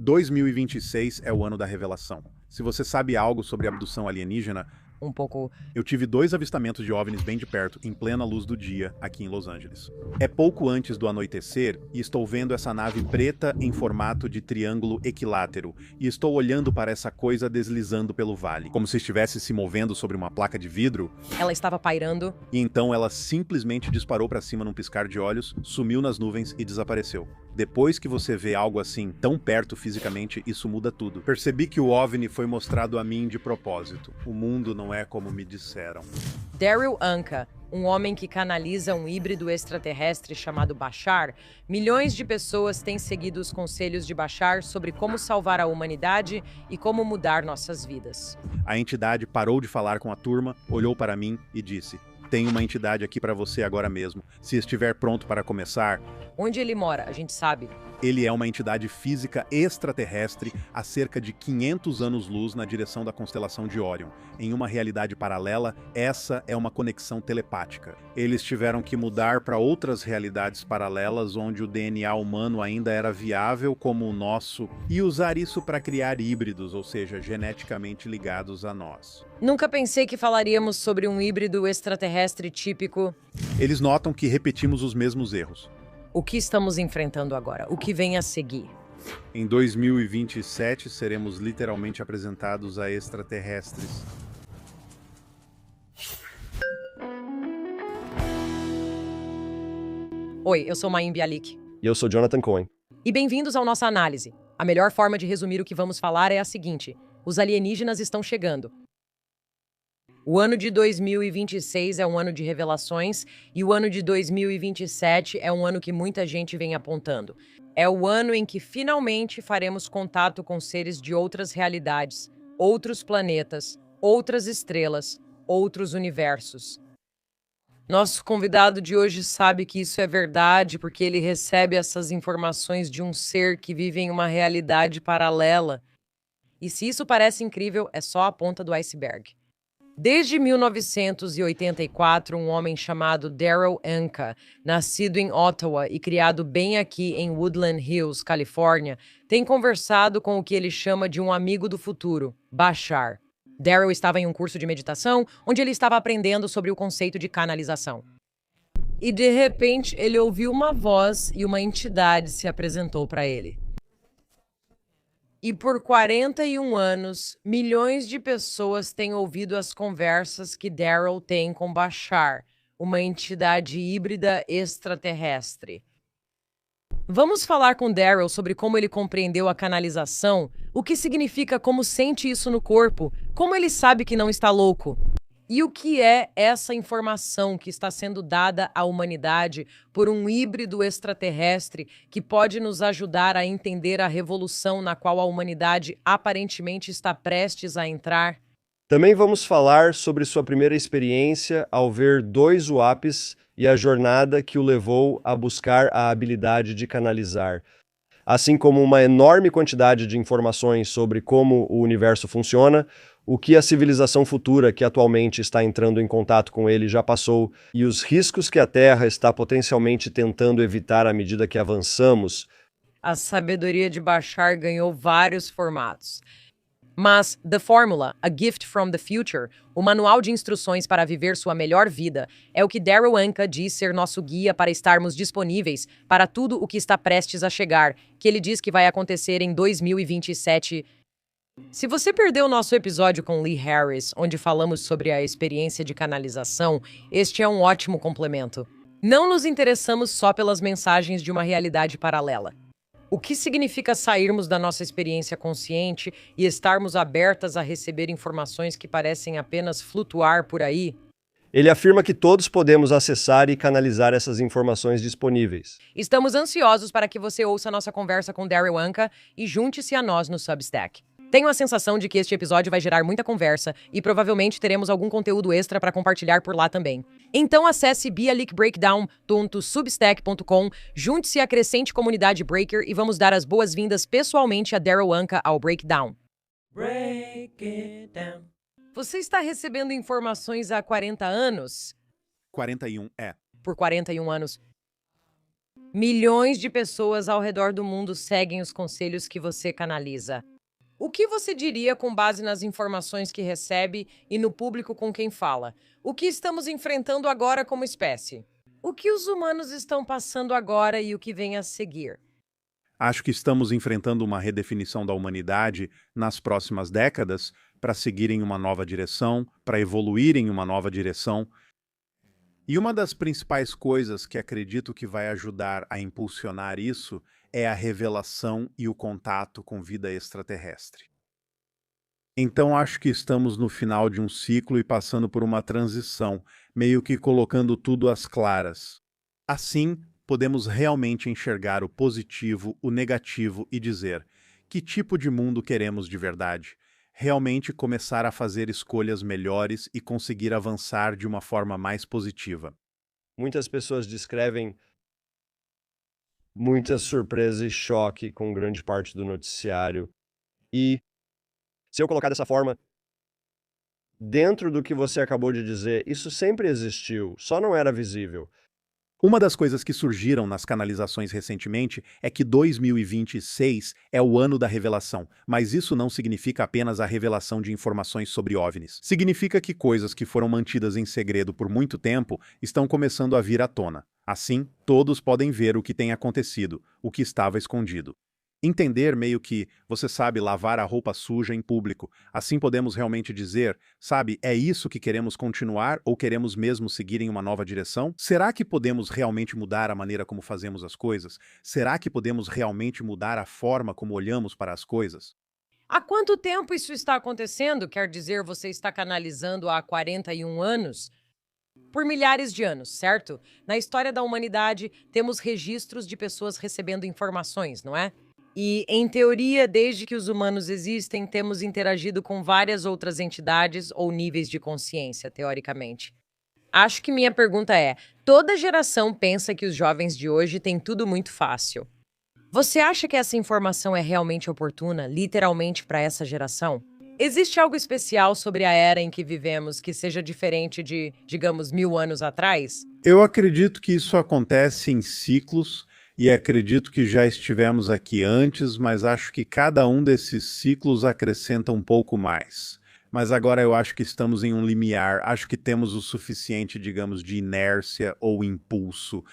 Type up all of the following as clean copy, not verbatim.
2026 é o ano da revelação. Se você sabe algo sobre abdução alienígena, Um pouco. eu tive 2 avistamentos de OVNIs bem de perto, em plena luz do dia, aqui em Los Angeles. É pouco antes do anoitecer e estou vendo essa nave preta em formato de triângulo equilátero e estou olhando para essa coisa deslizando pelo vale, como se estivesse se movendo sobre uma placa de vidro, Ela estava pairando. e então ela simplesmente disparou para cima num piscar de olhos, sumiu nas nuvens e desapareceu. Depois que você vê algo assim tão perto fisicamente, isso muda tudo. Percebi que o OVNI foi mostrado a mim de propósito. O mundo não é como me disseram. Daryl Anka, um homem que canaliza um híbrido extraterrestre chamado Bashar. Milhões de pessoas têm seguido os conselhos de Bashar sobre como salvar a humanidade e como mudar nossas vidas. A entidade parou de falar com a turma, olhou para mim e disse: "Tem uma entidade aqui para você agora mesmo. Se estiver pronto para começar." Onde ele mora, a gente sabe. Ele é uma entidade física extraterrestre a cerca de 500 anos-luz na direção da constelação de Órion. Em uma realidade paralela, essa é uma conexão telepática. Eles tiveram que mudar para outras realidades paralelas onde o DNA humano ainda era viável como o nosso e usar isso para criar híbridos, ou seja, geneticamente ligados a nós. Nunca pensei que falaríamos sobre um híbrido extraterrestre típico. Eles notam que repetimos os mesmos erros. O que estamos enfrentando agora? O que vem a seguir? Em 2027, seremos literalmente apresentados a extraterrestres. Oi, eu sou Mayim Bialik. E eu sou Jonathan Cohen. E bem-vindos ao Nossa Análise. A melhor forma de resumir o que vamos falar é a seguinte: os alienígenas estão chegando. O ano de 2026 é um ano de revelações e o ano de 2027 é um ano que muita gente vem apontando. É o ano em que finalmente faremos contato com seres de outras realidades, outros planetas, outras estrelas, outros universos. Nosso convidado de hoje sabe que isso é verdade porque ele recebe essas informações de um ser que vive em uma realidade paralela. E se isso parece incrível, é só a ponta do iceberg. Desde 1984, um homem chamado Daryl Anka, nascido em Ottawa e criado bem aqui em Woodland Hills, Califórnia, tem conversado com o que ele chama de um amigo do futuro, Bashar. Daryl estava em um curso de meditação, onde ele estava aprendendo sobre o conceito de canalização. E de repente, ele ouviu uma voz e uma entidade se apresentou para ele. E por 41 anos, milhões de pessoas têm ouvido as conversas que Daryl tem com Bashar, uma entidade híbrida extraterrestre. Vamos falar com Daryl sobre como ele compreendeu a canalização, o que significa, como sente isso no corpo, como ele sabe que não está louco. E o que é essa informação que está sendo dada à humanidade por um híbrido extraterrestre que pode nos ajudar a entender a revolução na qual a humanidade aparentemente está prestes a entrar? Também vamos falar sobre sua primeira experiência ao ver 2 UAPs e a jornada que o levou a buscar a habilidade de canalizar, assim como uma enorme quantidade de informações sobre como o universo funciona, o que a civilização futura que atualmente está entrando em contato com ele já passou e os riscos que a Terra está potencialmente tentando evitar à medida que avançamos. A sabedoria de Bashar ganhou vários formatos. Mas The Formula, A Gift from the Future, o manual de instruções para viver sua melhor vida, é o que Daryl Anka diz ser nosso guia para estarmos disponíveis para tudo o que está prestes a chegar, que ele diz que vai acontecer em 2027. Se você perdeu o nosso episódio com Lee Harris, onde falamos sobre a experiência de canalização, este é um ótimo complemento. Não nos interessamos só pelas mensagens de uma realidade paralela. O que significa sairmos da nossa experiência consciente e estarmos abertas a receber informações que parecem apenas flutuar por aí? Ele afirma que todos podemos acessar e canalizar essas informações disponíveis. Estamos ansiosos para que você ouça nossa conversa com Daryl Anka e junte-se a nós no Substack. Tenho a sensação de que este episódio vai gerar muita conversa e provavelmente teremos algum conteúdo extra para compartilhar por lá também. Então acesse bialikbreakdown.substack.com, junte-se à crescente comunidade Breaker e vamos dar as boas-vindas pessoalmente a Daryl Anka ao Breakdown. Break it down. Você está recebendo informações há 40 anos? 41 é. Por 41 anos. Milhões de pessoas ao redor do mundo seguem os conselhos que você canaliza. O que você diria com base nas informações que recebe e no público com quem fala? O que estamos enfrentando agora como espécie? O que os humanos estão passando agora e o que vem a seguir? Acho que estamos enfrentando uma redefinição da humanidade nas próximas décadas para seguir em uma nova direção, para evoluir em uma nova direção. E uma das principais coisas que acredito que vai ajudar a impulsionar isso é a revelação e o contato com vida extraterrestre. Então acho que estamos no final de um ciclo e passando por uma transição, meio que colocando tudo às claras. Assim, podemos realmente enxergar o positivo, o negativo e dizer: que tipo de mundo queremos de verdade? Realmente começar a fazer escolhas melhores e conseguir avançar de uma forma mais positiva. Muitas pessoas descrevem muita surpresa e choque com grande parte do noticiário. E, se eu colocar dessa forma, dentro do que você acabou de dizer, isso sempre existiu, só não era visível. Uma das coisas que surgiram nas canalizações recentemente é que 2026 é o ano da revelação, mas isso não significa apenas a revelação de informações sobre OVNIs. Significa que coisas que foram mantidas em segredo por muito tempo estão começando a vir à tona. Assim, todos podem ver o que tem acontecido, o que estava escondido. Entender meio que, você sabe, lavar a roupa suja em público. Assim podemos realmente dizer, sabe, é isso que queremos continuar ou queremos mesmo seguir em uma nova direção? Será que podemos realmente mudar a maneira como fazemos as coisas? Será que podemos realmente mudar a forma como olhamos para as coisas? Há quanto tempo isso está acontecendo? Quer dizer, você está canalizando há 41 anos? Por milhares de anos, certo? Na história da humanidade, temos registros de pessoas recebendo informações, não é? E, em teoria, desde que os humanos existem, temos interagido com várias outras entidades ou níveis de consciência, teoricamente. Acho que minha pergunta é: toda geração pensa que os jovens de hoje têm tudo muito fácil. Você acha que essa informação é realmente oportuna, literalmente, para essa geração? Existe algo especial sobre a era em que vivemos que seja diferente de, digamos, 1000 anos atrás? Eu acredito que isso acontece em ciclos e acredito que já estivemos aqui antes, mas acho que cada um desses ciclos acrescenta um pouco mais. Mas agora eu acho que estamos em um limiar, acho que temos o suficiente, digamos, de inércia ou impulso.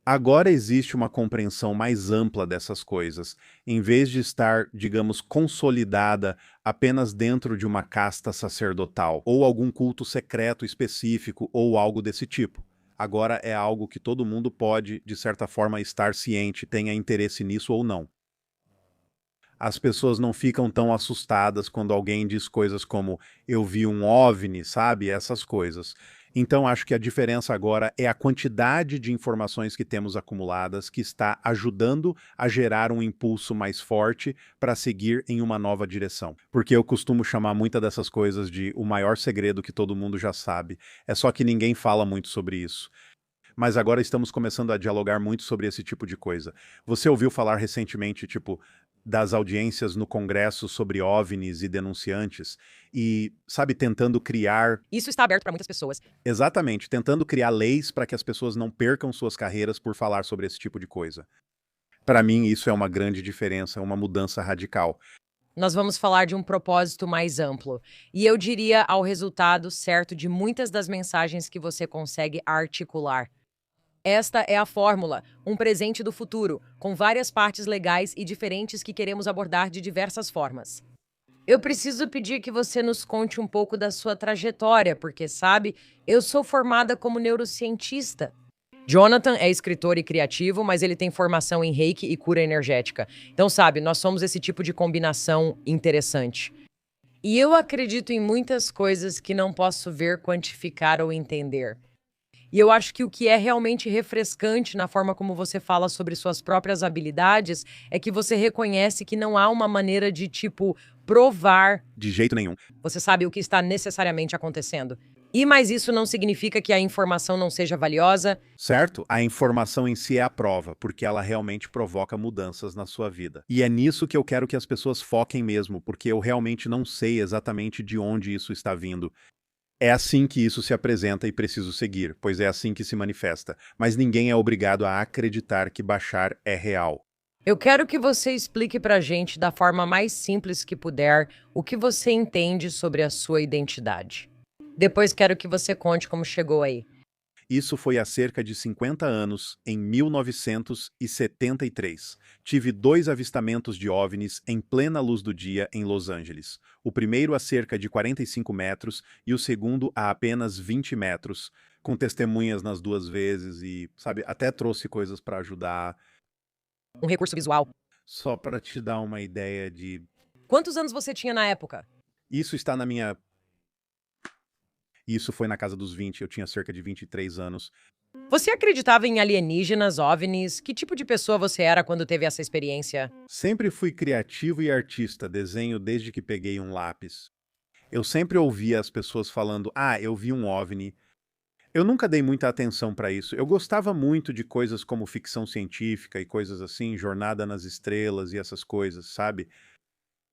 Agora existe uma compreensão mais ampla dessas coisas, em vez de estar, digamos, consolidada apenas dentro de uma casta sacerdotal, ou algum culto secreto específico, ou algo desse tipo. Agora é algo que todo mundo pode, de certa forma, estar ciente, tenha interesse nisso ou não. As pessoas não ficam tão assustadas quando alguém diz coisas como eu vi um OVNI, sabe? Essas coisas. Então acho que a diferença agora é a quantidade de informações que temos acumuladas que está ajudando a gerar um impulso mais forte para seguir em uma nova direção. Porque eu costumo chamar muitas dessas coisas de o maior segredo que todo mundo já sabe. É só que ninguém fala muito sobre isso. Mas agora estamos começando a dialogar muito sobre esse tipo de coisa. Você ouviu falar recentemente, tipo, das audiências no Congresso sobre OVNIs e denunciantes e, sabe, tentando criar, Isso está aberto para muitas pessoas. exatamente, tentando criar leis para que as pessoas não percam suas carreiras por falar sobre esse tipo de coisa. Para mim, isso é uma grande diferença, uma mudança radical. Nós vamos falar de um propósito mais amplo. E eu diria ao resultado certo de muitas das mensagens que você consegue articular. Esta é a fórmula, um presente do futuro, com várias partes legais e diferentes que queremos abordar de diversas formas. Eu preciso pedir que você nos conte um pouco da sua trajetória, porque, sabe, eu sou formada como neurocientista. Jonathan é escritor e criativo, mas ele tem formação em Reiki e cura energética. Então, sabe, nós somos esse tipo de combinação interessante. E eu acredito em muitas coisas que não posso ver, quantificar ou entender. E eu acho que o que é realmente refrescante na forma como você fala sobre suas próprias habilidades é que você reconhece que não há uma maneira de, tipo, provar. De jeito nenhum. Você sabe o que está necessariamente acontecendo. E mas isso não significa que a informação não seja valiosa. Certo? A informação em si é a prova, porque ela realmente provoca mudanças na sua vida. E é nisso que eu quero que as pessoas foquem mesmo, porque eu realmente não sei exatamente de onde isso está vindo. É assim que isso se apresenta e preciso seguir, pois é assim que se manifesta. Mas ninguém é obrigado a acreditar que Bashar é real. Eu quero que você explique pra gente, da forma mais simples que puder, o que você entende sobre a sua identidade. Depois quero que você conte como chegou aí. Isso foi há cerca de 50 anos, em 1973. Tive 2 avistamentos de OVNIs em plena luz do dia em Los Angeles. O primeiro a cerca de 45 metros e o segundo a apenas 20 metros, com testemunhas nas 2 vezes e, sabe, até trouxe coisas para ajudar. Um recurso visual. Só para te dar uma ideia de... Quantos anos você tinha na época? Isso está na minha... Isso foi na casa dos 20, eu tinha cerca de 23 anos. Você acreditava em alienígenas, OVNIs? Que tipo de pessoa você era quando teve essa experiência? Sempre fui criativo e artista, desenho desde que peguei um lápis. Eu sempre ouvia as pessoas falando, eu vi um OVNI. Eu nunca dei muita atenção para isso. Eu gostava muito de coisas como ficção científica e coisas assim, Jornada nas Estrelas e essas coisas, sabe?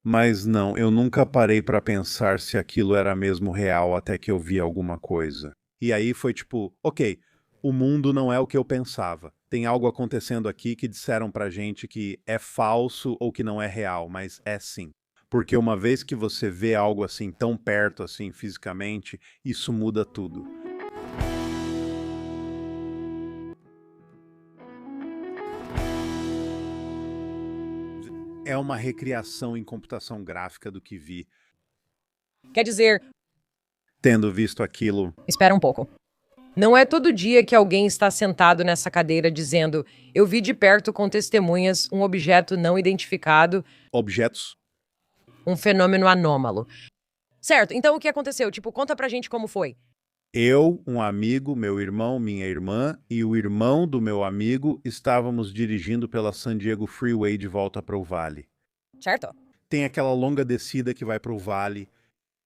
Mas não, eu nunca parei para pensar se aquilo era mesmo real até que eu vi alguma coisa. E aí foi tipo, ok, o mundo não é o que eu pensava. Tem algo acontecendo aqui que disseram pra gente que é falso ou que não é real, mas é sim. Porque uma vez que você vê algo assim tão perto assim fisicamente, isso muda tudo. É uma recriação em computação gráfica do que vi. Quer dizer, Tendo visto aquilo, espera um pouco. Não é todo dia que alguém está sentado nessa cadeira dizendo: eu vi de perto com testemunhas um objeto não identificado, objetos. um fenômeno anômalo. Certo, então o que aconteceu? Tipo, conta pra gente como foi. Eu, um amigo, meu irmão, minha irmã e o irmão do meu amigo estávamos dirigindo pela San Diego Freeway de volta para o vale. Certo? Tem aquela longa descida que vai para o vale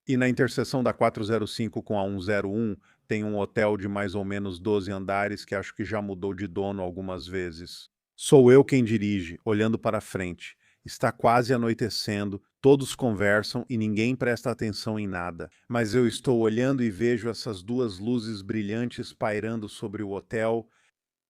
e na interseção da 405 com a 101 tem um hotel de mais ou menos 12 andares que acho que já mudou de dono algumas vezes. Sou eu quem dirige, olhando para frente. Está quase anoitecendo, todos conversam e ninguém presta atenção em nada. Mas eu estou olhando e vejo essas 2 luzes brilhantes pairando sobre o hotel.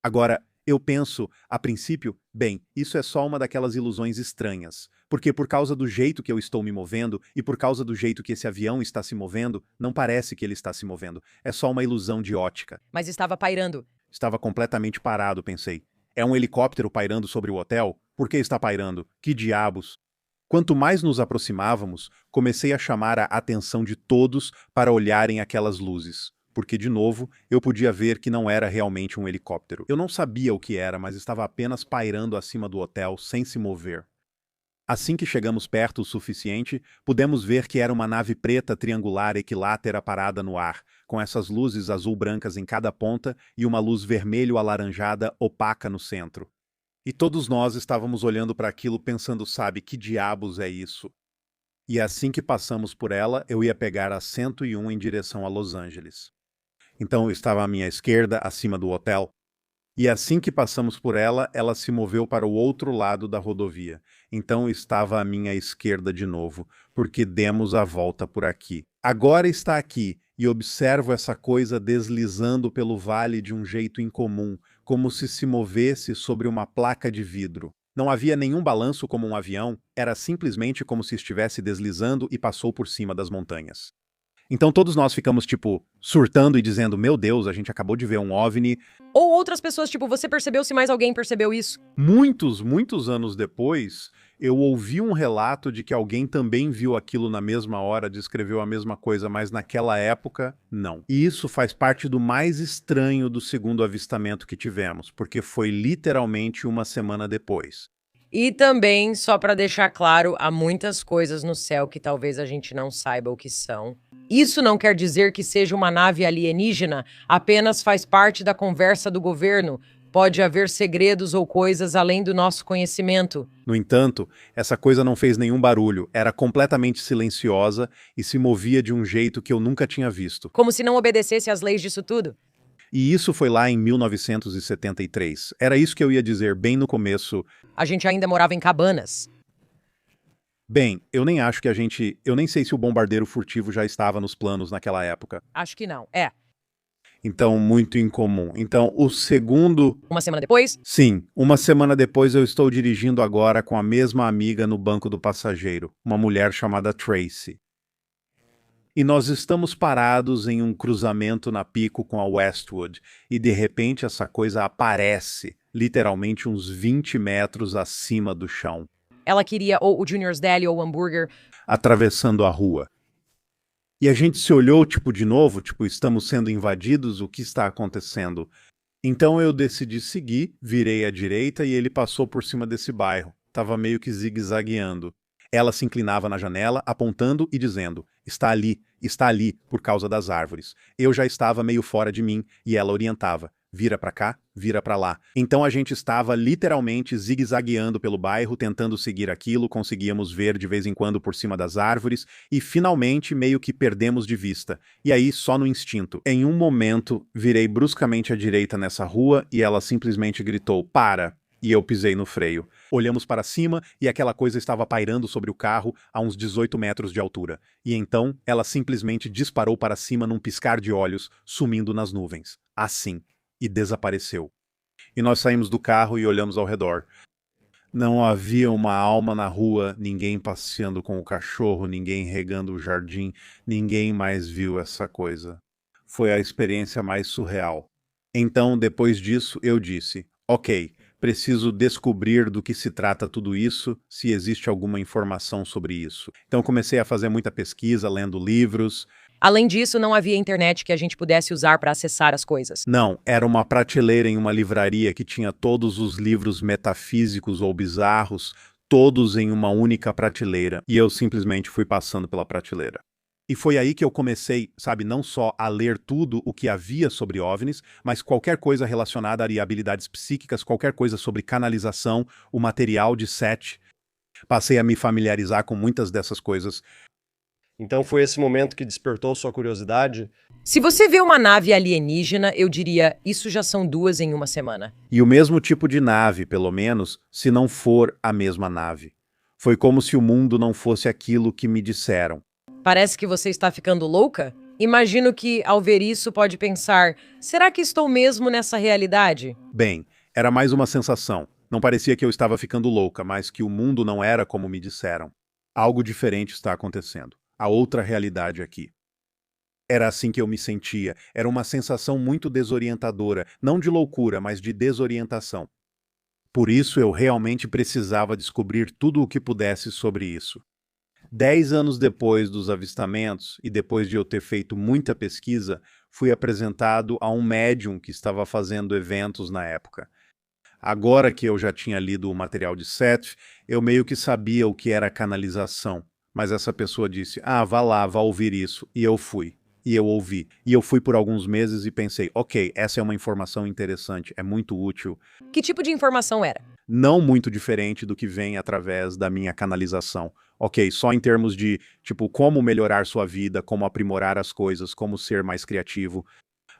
Agora, eu penso, a princípio, bem, isso é só uma daquelas ilusões estranhas. Porque por causa do jeito que eu estou me movendo e por causa do jeito que esse avião está se movendo, não parece que ele está se movendo. É só uma ilusão de ótica. Mas estava pairando. Estava completamente parado, pensei. É um helicóptero pairando sobre o hotel? Por que está pairando? Que diabos? Quanto mais nos aproximávamos, comecei a chamar a atenção de todos para olharem aquelas luzes. Porque, de novo, eu podia ver que não era realmente um helicóptero. Eu não sabia o que era, mas estava apenas pairando acima do hotel, sem se mover. Assim que chegamos perto o suficiente, pudemos ver que era uma nave preta triangular equilátera parada no ar, com essas luzes azul-brancas em cada ponta e uma luz vermelho-alaranjada opaca no centro. E todos nós estávamos olhando para aquilo pensando, sabe, que diabos é isso? E assim que passamos por ela, eu ia pegar a 101 em direção a Los Angeles. Então eu estava à minha esquerda, acima do hotel. E assim que passamos por ela, ela se moveu para o outro lado da rodovia. Então estava à minha esquerda de novo, porque demos a volta por aqui. Agora está aqui, e observo essa coisa deslizando pelo vale de um jeito incomum, como se movesse sobre uma placa de vidro. Não havia nenhum balanço como um avião, era simplesmente como se estivesse deslizando e passou por cima das montanhas. Então todos nós ficamos, tipo, surtando e dizendo, meu Deus, a gente acabou de ver um OVNI. Ou outras pessoas, tipo, você percebeu se mais alguém percebeu isso? Muitos anos depois, eu ouvi um relato de que alguém também viu aquilo na mesma hora, descreveu a mesma coisa, mas naquela época, não. E isso faz parte do mais estranho do segundo avistamento que tivemos, porque foi literalmente uma semana depois. E também, só pra deixar claro, há muitas coisas no céu que talvez a gente não saiba o que são. Isso não quer dizer que seja uma nave alienígena, apenas faz parte da conversa do governo. Pode haver segredos ou coisas além do nosso conhecimento. No entanto, essa coisa não fez nenhum barulho, era completamente silenciosa e se movia de um jeito que eu nunca tinha visto. Como se não obedecesse às leis disso tudo. E isso foi lá em 1973. Era isso que eu ia dizer bem no começo. A gente ainda morava em cabanas. Bem, eu nem acho que eu nem sei se o bombardeiro furtivo já estava nos planos naquela época. Acho que não. É. Então, muito incomum. Então, o segundo. Uma semana depois, Sim, uma semana depois eu estou dirigindo agora com a mesma amiga no banco do passageiro, uma mulher chamada Tracy. E nós estamos parados em um cruzamento na Pico com a Westwood, e de repente essa coisa aparece, literalmente uns 20 metros acima do chão, ela queria ou o Junior's Deli ou o hambúrguer. atravessando a rua. E a gente se olhou, tipo, de novo, tipo, estamos sendo invadidos, o que está acontecendo? Então eu decidi seguir, virei à direita e ele passou por cima desse bairro. Tava meio que zigue-zagueando. Ela se inclinava na janela, apontando e dizendo: está ali, por causa das árvores. Eu já estava meio fora de mim e ela orientava: vira pra cá, vira pra lá. Então a gente estava literalmente zigue-zagueando pelo bairro, tentando seguir aquilo, conseguíamos ver de vez em quando por cima das árvores e finalmente meio que perdemos de vista. E aí, só no instinto. Em um momento, virei bruscamente à direita nessa rua e ela simplesmente gritou: para! E eu pisei no freio. Olhamos para cima e aquela coisa estava pairando sobre o carro a uns 18 metros de altura. E então ela simplesmente disparou para cima num piscar de olhos, sumindo nas nuvens. Assim. E desapareceu. E nós saímos do carro e olhamos ao redor. Não havia uma alma na rua, ninguém passeando com o cachorro, ninguém regando o jardim, ninguém mais viu essa coisa. Foi a experiência mais surreal. Então, depois disso, eu disse: ok, preciso descobrir do que se trata tudo isso, se existe alguma informação sobre isso. Então comecei a fazer muita pesquisa, lendo livros. Além disso, não havia internet que a gente pudesse usar para acessar as coisas. Não, era uma prateleira em uma livraria que tinha todos os livros metafísicos ou bizarros, todos em uma única prateleira, e eu simplesmente fui passando pela prateleira. E foi aí que eu comecei, sabe, não só a ler tudo o que havia sobre OVNIs, mas qualquer coisa relacionada a habilidades psíquicas, qualquer coisa sobre canalização, o material de SET. Passei a me familiarizar com muitas dessas coisas. Então foi esse momento que despertou sua curiosidade? Se você vê uma nave alienígena, eu diria, isso já são 2 em uma semana. E o mesmo tipo de nave, pelo menos, se não for a mesma nave. Foi como se o mundo não fosse aquilo que me disseram. Parece que você está ficando louca? Imagino que, ao ver isso, pode pensar, será que estou mesmo nessa realidade? Bem, era mais uma sensação. Não parecia que eu estava ficando louca, mas que o mundo não era como me disseram. Algo diferente está acontecendo. Há outra realidade aqui. Era assim que eu me sentia. Era uma sensação muito desorientadora, não de loucura, mas de desorientação. Por isso eu realmente precisava descobrir tudo o que pudesse sobre isso. 10 anos depois dos avistamentos, e depois de eu ter feito muita pesquisa, fui apresentado a um médium que estava fazendo eventos na época. Agora que eu já tinha lido o material de Seth, eu meio que sabia o que era canalização. Mas essa pessoa disse: vá lá, vá ouvir isso. E eu fui. E eu ouvi. E eu fui por alguns meses e pensei: ok, essa é uma informação interessante, é muito útil. Que tipo de informação era? Não muito diferente do que vem através da minha canalização. Ok, só em termos de, tipo, como melhorar sua vida, como aprimorar as coisas, como ser mais criativo,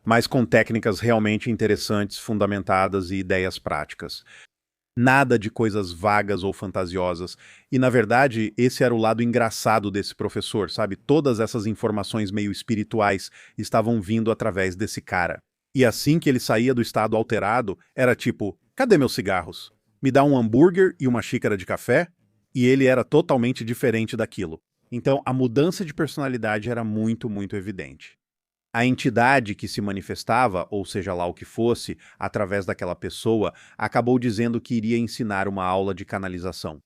mas com técnicas realmente interessantes, fundamentadas e ideias práticas. Nada de coisas vagas ou fantasiosas. E, na verdade, esse era o lado engraçado desse professor, sabe? Todas essas informações meio espirituais estavam vindo através desse cara. E assim que ele saía do estado alterado, era tipo: cadê meus cigarros? Me dá um hambúrguer e uma xícara de café? E ele era totalmente diferente daquilo. Então, a mudança de personalidade era muito, muito evidente. A entidade que se manifestava, ou seja lá o que fosse, através daquela pessoa, acabou dizendo que iria ensinar uma aula de canalização.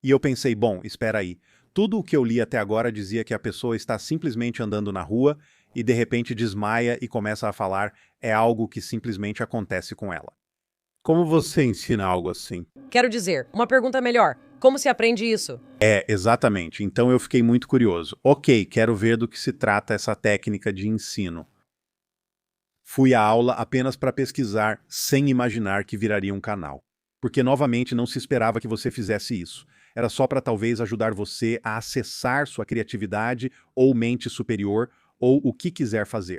E eu pensei: bom, espera aí. Tudo o que eu li até agora dizia que a pessoa está simplesmente andando na rua e de repente desmaia e começa a falar. É algo que simplesmente acontece com ela. Como você ensina algo assim? Quero dizer, uma pergunta melhor. Como se aprende isso? Exatamente. Então eu fiquei muito curioso. Ok, quero ver do que se trata essa técnica de ensino. Fui à aula apenas para pesquisar, sem imaginar que viraria um canal. Porque, novamente, não se esperava que você fizesse isso. Era só para talvez ajudar você a acessar sua criatividade ou mente superior, ou o que quiser fazer.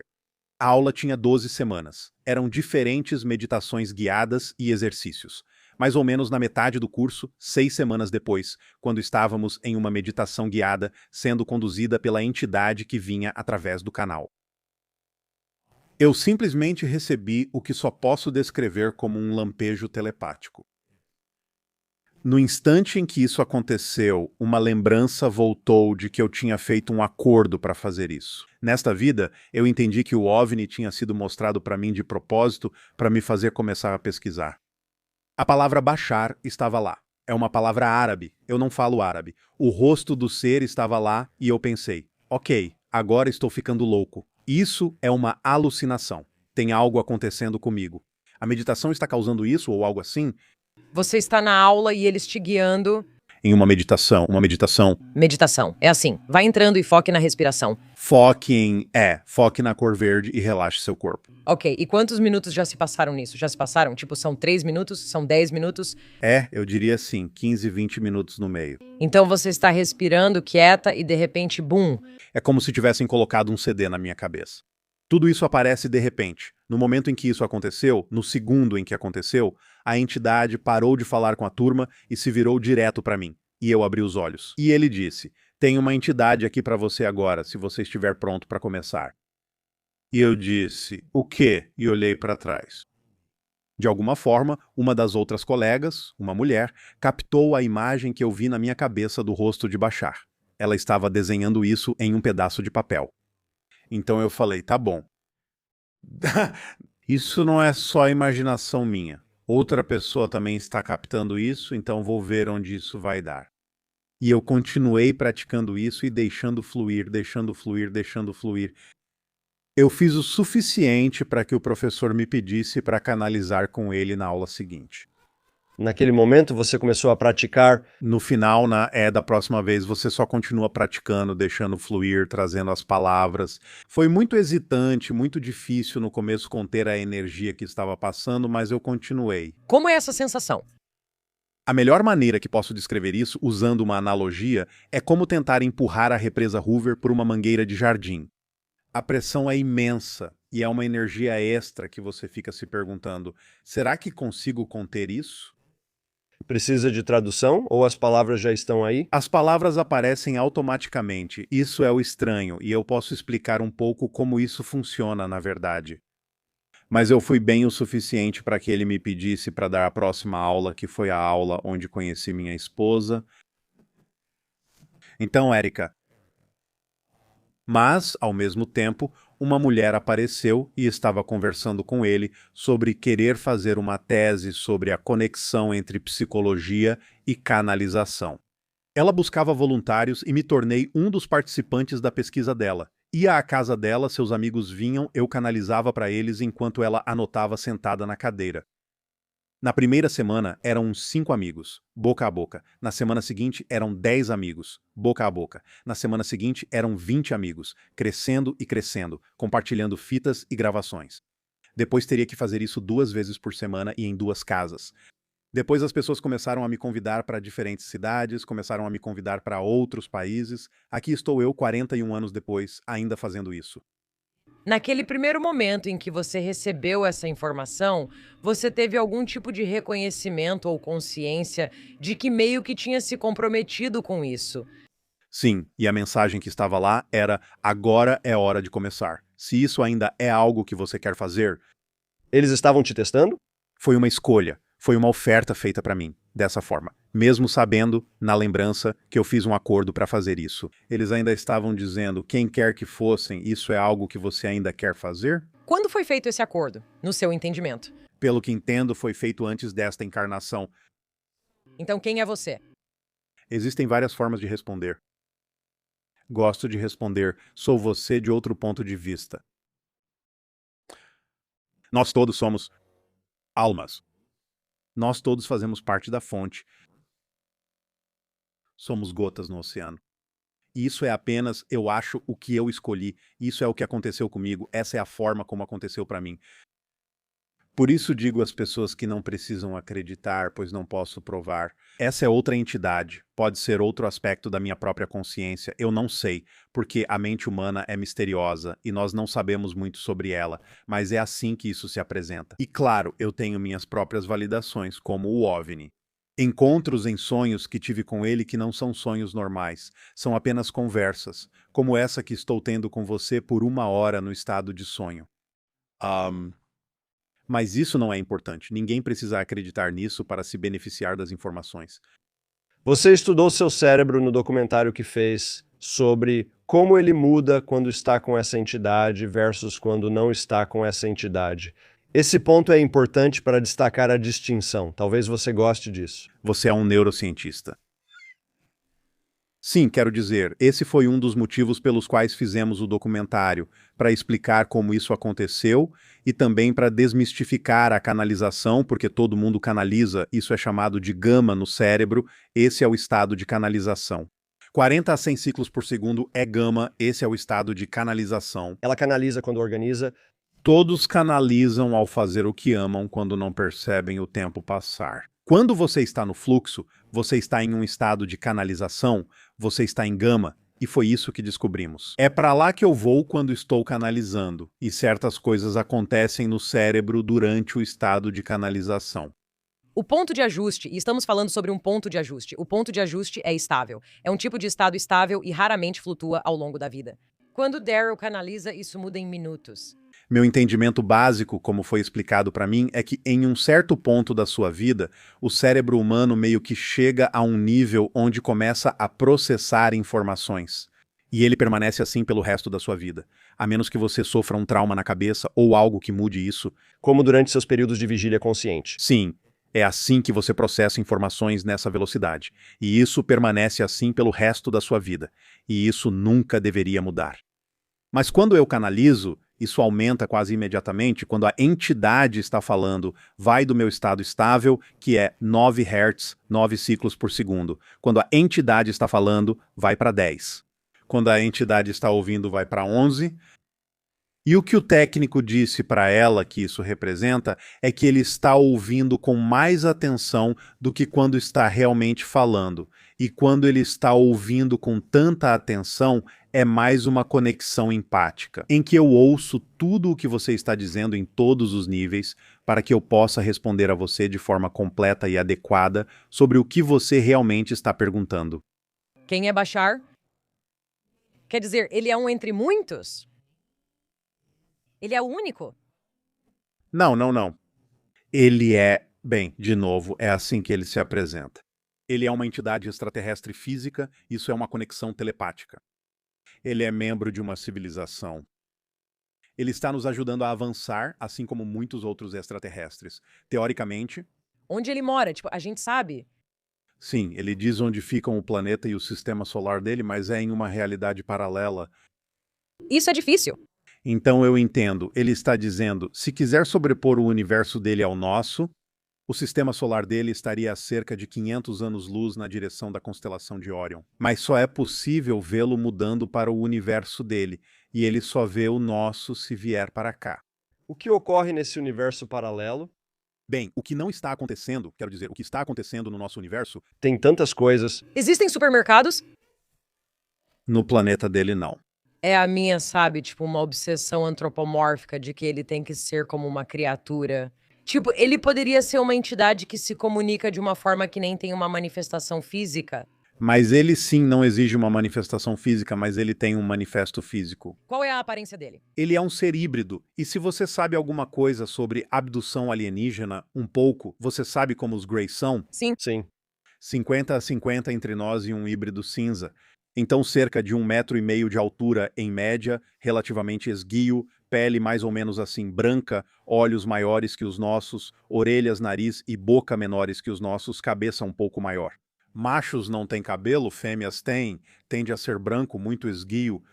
A aula tinha 12 semanas. Eram diferentes meditações guiadas e exercícios. Mais ou menos na metade do curso, 6 semanas depois, quando estávamos em uma meditação guiada sendo conduzida pela entidade que vinha através do canal. Eu simplesmente recebi o que só posso descrever como um lampejo telepático. No instante em que isso aconteceu, uma lembrança voltou de que eu tinha feito um acordo para fazer isso. Nesta vida, eu entendi que o OVNI tinha sido mostrado para mim de propósito para me fazer começar a pesquisar. A palavra Bashar estava lá. É uma palavra árabe. Eu não falo árabe. O rosto do ser estava lá e eu pensei, ok, agora estou ficando louco. Isso é uma alucinação. Tem algo acontecendo comigo. A meditação está causando isso ou algo assim? Você está na aula e eles te guiando. Em uma meditação. Meditação. É assim, vai entrando e foque na respiração. Foque na cor verde e relaxe seu corpo. Ok, e quantos minutos já se passaram nisso? Já se passaram? Tipo, são 3 minutos? São 10 minutos? Eu diria assim, 15, 20 minutos no meio. Então você está respirando, quieta e de repente, bum. É como se tivessem colocado um CD na minha cabeça. Tudo isso aparece de repente. No momento em que isso aconteceu, no segundo em que aconteceu, a entidade parou de falar com a turma e se virou direto para mim. E eu abri os olhos. E ele disse, tem uma entidade aqui para você agora, se você estiver pronto para começar. E eu disse, o quê? E olhei para trás. De alguma forma, uma das outras colegas, uma mulher, captou a imagem que eu vi na minha cabeça do rosto de Bashar. Ela estava desenhando isso em um pedaço de papel. Então eu falei, tá bom. Isso não é só imaginação minha. Outra pessoa também está captando isso, então vou ver onde isso vai dar. E eu continuei praticando isso e deixando fluir, deixando fluir, deixando fluir. Eu fiz o suficiente para que o professor me pedisse para canalizar com ele na aula seguinte. Naquele momento você começou a praticar. No final, da próxima vez, você só continua praticando, deixando fluir, trazendo as palavras. Foi muito hesitante, muito difícil no começo conter a energia que estava passando, mas eu continuei. Como é essa sensação? A melhor maneira que posso descrever isso, usando uma analogia, é como tentar empurrar a represa Hoover por uma mangueira de jardim. A pressão é imensa e é uma energia extra que você fica se perguntando, será que consigo conter isso? Precisa de tradução ou as palavras já estão aí? As palavras aparecem automaticamente, isso é o estranho, e eu posso explicar um pouco como isso funciona, na verdade. Mas eu fui bem o suficiente para que ele me pedisse para dar a próxima aula, que foi a aula onde conheci minha esposa. Então, Érica. Mas, ao mesmo tempo, uma mulher apareceu e estava conversando com ele sobre querer fazer uma tese sobre a conexão entre psicologia e canalização. Ela buscava voluntários e me tornei um dos participantes da pesquisa dela. Ia à casa dela, seus amigos vinham, eu canalizava para eles enquanto ela anotava sentada na cadeira. Na primeira semana, eram uns 5 amigos, boca a boca. Na semana seguinte, eram 10 amigos, boca a boca. Na semana seguinte, eram 20 amigos, crescendo e crescendo, compartilhando fitas e gravações. Depois teria que fazer isso 2 vezes por semana e em 2 casas. Depois as pessoas começaram a me convidar para diferentes cidades, começaram a me convidar para outros países. Aqui estou eu, 41 anos depois, ainda fazendo isso. Naquele primeiro momento em que você recebeu essa informação, você teve algum tipo de reconhecimento ou consciência de que meio que tinha se comprometido com isso? Sim, e a mensagem que estava lá era: agora é hora de começar. Se isso ainda é algo que você quer fazer, Eles estavam te testando? foi uma escolha, foi uma oferta feita para mim, dessa forma. Mesmo sabendo, na lembrança, que eu fiz um acordo para fazer isso. Eles ainda estavam dizendo, quem quer que fossem, isso é algo que você ainda quer fazer? Quando foi feito esse acordo, no seu entendimento? Pelo que entendo, foi feito antes desta encarnação. Então quem é você? Existem várias formas de responder. Gosto de responder, sou você de outro ponto de vista. Nós todos somos almas. Nós todos fazemos parte da fonte. Somos gotas no oceano. E isso é apenas, eu acho, o que eu escolhi. Isso é o que aconteceu comigo. Essa é a forma como aconteceu para mim. Por isso digo às pessoas que não precisam acreditar, pois não posso provar. Essa é outra entidade, pode ser outro aspecto da minha própria consciência, eu não sei, porque a mente humana é misteriosa e nós não sabemos muito sobre ela, mas é assim que isso se apresenta. E claro, eu tenho minhas próprias validações, como o OVNI. Encontros em sonhos que tive com ele que não são sonhos normais, são apenas conversas, como essa que estou tendo com você por 1 hora no estado de sonho. Mas isso não é importante. Ninguém precisa acreditar nisso para se beneficiar das informações. Você estudou seu cérebro no documentário que fez sobre como ele muda quando está com essa entidade versus quando não está com essa entidade. Esse ponto é importante para destacar a distinção. Talvez você goste disso. Você é um neurocientista. Sim, quero dizer, esse foi um dos motivos pelos quais fizemos o documentário, para explicar como isso aconteceu e também para desmistificar a canalização, porque todo mundo canaliza, isso é chamado de gama no cérebro, esse é o estado de canalização. 40 a 100 ciclos por segundo é gama, esse é o estado de canalização. Ela canaliza quando organiza. Todos canalizam ao fazer o que amam quando não percebem o tempo passar. Quando você está no fluxo, você está em um estado de canalização, você está em gama, e foi isso que descobrimos. É para lá que eu vou quando estou canalizando, e certas coisas acontecem no cérebro durante o estado de canalização. O ponto de ajuste, e estamos falando sobre um ponto de ajuste. O ponto de ajuste é estável. É um tipo de estado estável e raramente flutua ao longo da vida. Quando Daryl canaliza, isso muda em minutos. Meu entendimento básico, como foi explicado para mim, é que em um certo ponto da sua vida, o cérebro humano meio que chega a um nível onde começa a processar informações. E ele permanece assim pelo resto da sua vida, a menos que você sofra um trauma na cabeça ou algo que mude isso. Como durante seus períodos de vigília consciente. Sim, é assim que você processa informações nessa velocidade. E isso permanece assim pelo resto da sua vida. E isso nunca deveria mudar. Mas quando eu canalizo, isso aumenta quase imediatamente quando a entidade está falando, vai do meu estado estável, que é 9 Hz, 9 ciclos por segundo. Quando a entidade está falando, vai para 10. Quando a entidade está ouvindo, vai para 11. E o que o técnico disse para ela que isso representa é que ele está ouvindo com mais atenção do que quando está realmente falando. E quando ele está ouvindo com tanta atenção, é mais uma conexão empática, em que eu ouço tudo o que você está dizendo em todos os níveis, para que eu possa responder a você de forma completa e adequada sobre o que você realmente está perguntando. Quem é Bashar? Quer dizer, ele é um entre muitos? Ele é o único? Não. Ele é, bem, de novo, é assim que ele se apresenta. Ele é uma entidade extraterrestre física, isso é uma conexão telepática. Ele é membro de uma civilização. Ele está nos ajudando a avançar, assim como muitos outros extraterrestres. Teoricamente, Onde ele mora? Tipo, a gente sabe. sim, ele diz onde ficam o planeta e o sistema solar dele, mas é em uma realidade paralela. Isso é difícil. Então eu entendo, ele está dizendo, se quiser sobrepor o universo dele ao nosso, o sistema solar dele estaria a cerca de 500 anos-luz na direção da constelação de Órion. Mas só é possível vê-lo mudando para o universo dele, e ele só vê o nosso se vier para cá. O que ocorre nesse universo paralelo? Bem, o que não está acontecendo, quero dizer, o que está acontecendo no nosso universo, Tem tantas coisas. Existem supermercados? no planeta dele não. É a minha, sabe, tipo, uma obsessão antropomórfica de que ele tem que ser como uma criatura. Tipo, ele poderia ser uma entidade que se comunica de uma forma que nem tem uma manifestação física. Mas ele sim não exige uma manifestação física, mas ele tem um manifesto físico. Qual é a aparência dele? Ele é um ser híbrido, e se você sabe alguma coisa sobre abdução alienígena, um pouco, você sabe como os Greys são? Sim. Sim. 50 a 50 entre nós e um híbrido cinza. Então cerca de 1,5 metro de altura em média, relativamente esguio, pele mais ou menos assim branca, olhos maiores que os nossos, orelhas, nariz e boca menores que os nossos, cabeça um pouco maior. Machos não têm cabelo, fêmeas têm, tende a ser branco, muito esguio.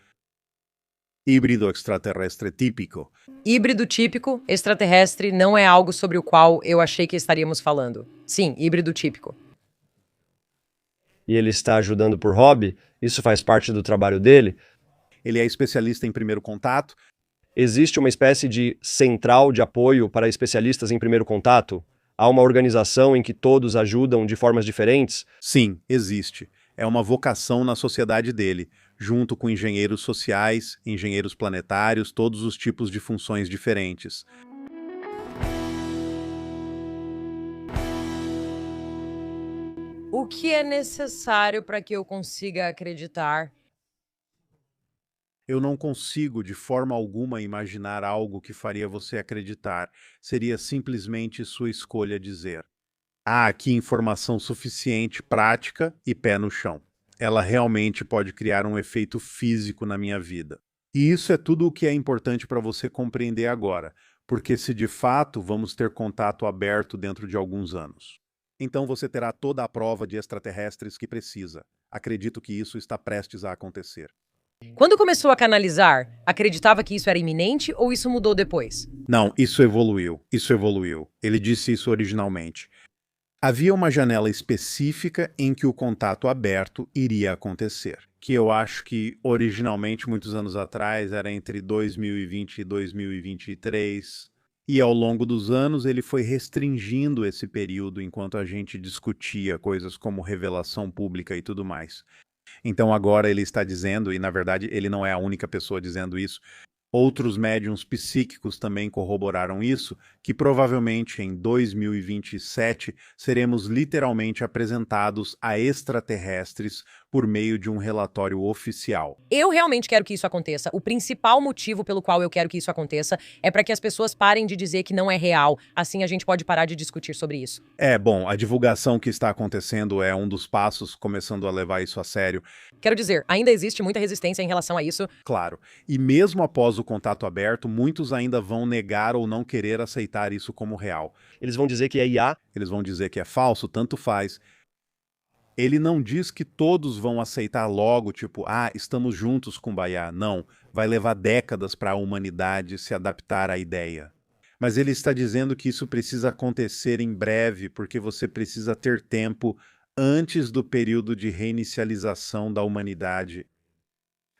Híbrido extraterrestre típico. Híbrido típico, extraterrestre, não é algo sobre o qual eu achei que estaríamos falando. Sim, híbrido típico. E ele está ajudando por hobby? Isso faz parte do trabalho dele? Ele é especialista em primeiro contato. Existe uma espécie de central de apoio para especialistas em primeiro contato? Há uma organização em que todos ajudam de formas diferentes? Sim, existe. É uma vocação na sociedade dele, junto com engenheiros sociais, engenheiros planetários, todos os tipos de funções diferentes. O que é necessário para que eu consiga acreditar? Eu não consigo, de forma alguma, imaginar algo que faria você acreditar. Seria simplesmente sua escolha dizer. Há aqui informação suficiente, prática e pé no chão. Ela realmente pode criar um efeito físico na minha vida. E isso é tudo o que é importante para você compreender agora, porque se de fato vamos ter contato aberto dentro de alguns anos. Então você terá toda a prova de extraterrestres que precisa. Acredito que isso está prestes a acontecer. Quando começou a canalizar, acreditava que isso era iminente ou isso mudou depois? Não, isso evoluiu. Isso evoluiu. Ele disse isso originalmente. Havia uma janela específica em que o contato aberto iria acontecer, que eu acho que originalmente, muitos anos atrás, era entre 2020 e 2023. E ao longo dos anos ele foi restringindo esse período enquanto a gente discutia coisas como revelação pública e tudo mais. Então agora ele está dizendo, e na verdade ele não é a única pessoa dizendo isso, outros médiums psíquicos também corroboraram isso, que provavelmente em 2027 seremos literalmente apresentados a extraterrestres por meio de um relatório oficial. Eu realmente quero que isso aconteça. O principal motivo pelo qual eu quero que isso aconteça é para que as pessoas parem de dizer que não é real. Assim a gente pode parar de discutir sobre isso. Bom, a divulgação que está acontecendo é um dos passos começando a levar isso a sério, Quero dizer, ainda existe muita resistência em relação a isso. claro. E mesmo após o contato aberto, muitos ainda vão negar ou não querer aceitar isso como real. Eles vão dizer que é IA? Eles vão dizer que é falso, tanto faz. Ele não diz que todos vão aceitar logo, tipo, estamos juntos com Kumbaya. Não, vai levar décadas para a humanidade se adaptar à ideia. Mas ele está dizendo que isso precisa acontecer em breve, porque você precisa ter tempo antes do período de reinicialização da humanidade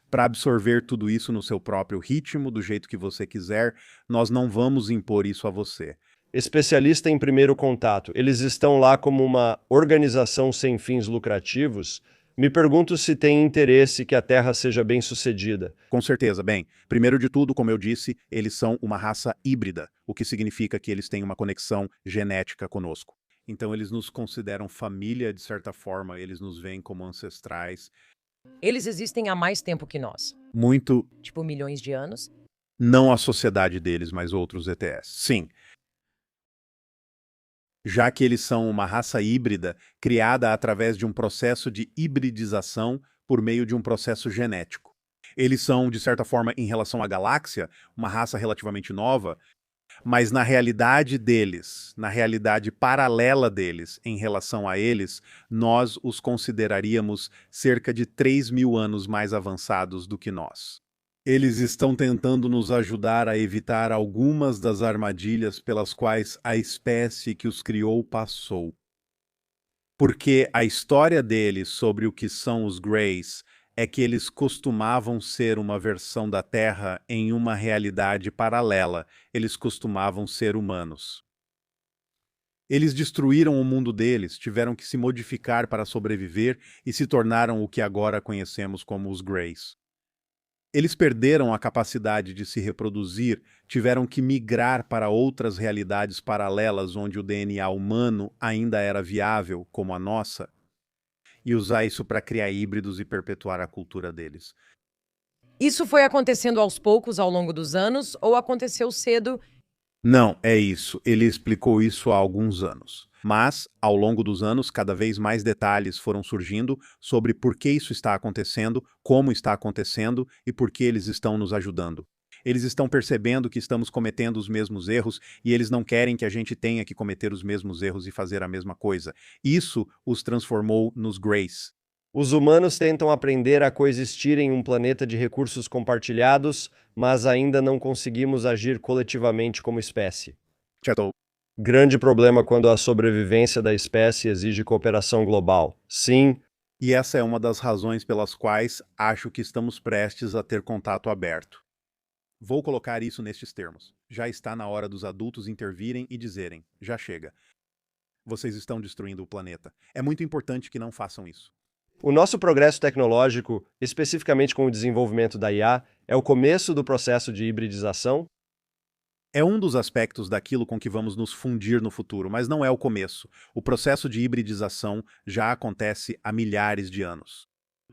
para absorver tudo isso no seu próprio ritmo, do jeito que você quiser. Nós não vamos impor isso a você. Especialista em primeiro contato, eles estão lá como uma organização sem fins lucrativos? Me pergunto se tem interesse que a Terra seja bem-sucedida. Com certeza. Bem, primeiro de tudo, como eu disse, eles são uma raça híbrida, o que significa que eles têm uma conexão genética conosco. Então eles nos consideram família de certa forma, eles nos veem como ancestrais. Eles existem há mais tempo que nós. Muito, Tipo, milhões de anos. não a sociedade deles, mas outros ETS. Sim. Já que eles são uma raça híbrida criada através de um processo de hibridização por meio de um processo genético. Eles são, de certa forma, em relação à galáxia, uma raça relativamente nova, mas na realidade deles, na realidade paralela deles, em relação a eles, nós os consideraríamos cerca de 3.000 anos mais avançados do que nós. Eles estão tentando nos ajudar a evitar algumas das armadilhas pelas quais a espécie que os criou passou. Porque a história deles sobre o que são os Greys é que eles costumavam ser uma versão da Terra em uma realidade paralela. Eles costumavam ser humanos. Eles destruíram o mundo deles, tiveram que se modificar para sobreviver e se tornaram o que agora conhecemos como os Greys. Eles perderam a capacidade de se reproduzir, tiveram que migrar para outras realidades paralelas onde o DNA humano ainda era viável, como a nossa, e usar isso para criar híbridos e perpetuar a cultura deles. Isso foi acontecendo aos poucos ao longo dos anos ou aconteceu cedo? Não, é isso. Ele explicou isso há alguns anos. Mas, ao longo dos anos, cada vez mais detalhes foram surgindo sobre por que isso está acontecendo, como está acontecendo e por que eles estão nos ajudando. Eles estão percebendo que estamos cometendo os mesmos erros e eles não querem que a gente tenha que cometer os mesmos erros e fazer a mesma coisa. Isso os transformou nos Greys. Os humanos tentam aprender a coexistir em um planeta de recursos compartilhados, mas ainda não conseguimos agir coletivamente como espécie. Certo? Grande problema quando a sobrevivência da espécie exige cooperação global. Sim, E essa é uma das razões pelas quais acho que estamos prestes a ter contato aberto. Vou colocar isso nestes termos. Já está na hora dos adultos intervirem e dizerem: já chega. Vocês estão destruindo o planeta. É muito importante que não façam isso. O nosso progresso tecnológico, especificamente com o desenvolvimento da IA, é o começo do processo de hibridização? É um dos aspectos daquilo com que vamos nos fundir no futuro, mas não é o começo. O processo de hibridização já acontece há milhares de anos.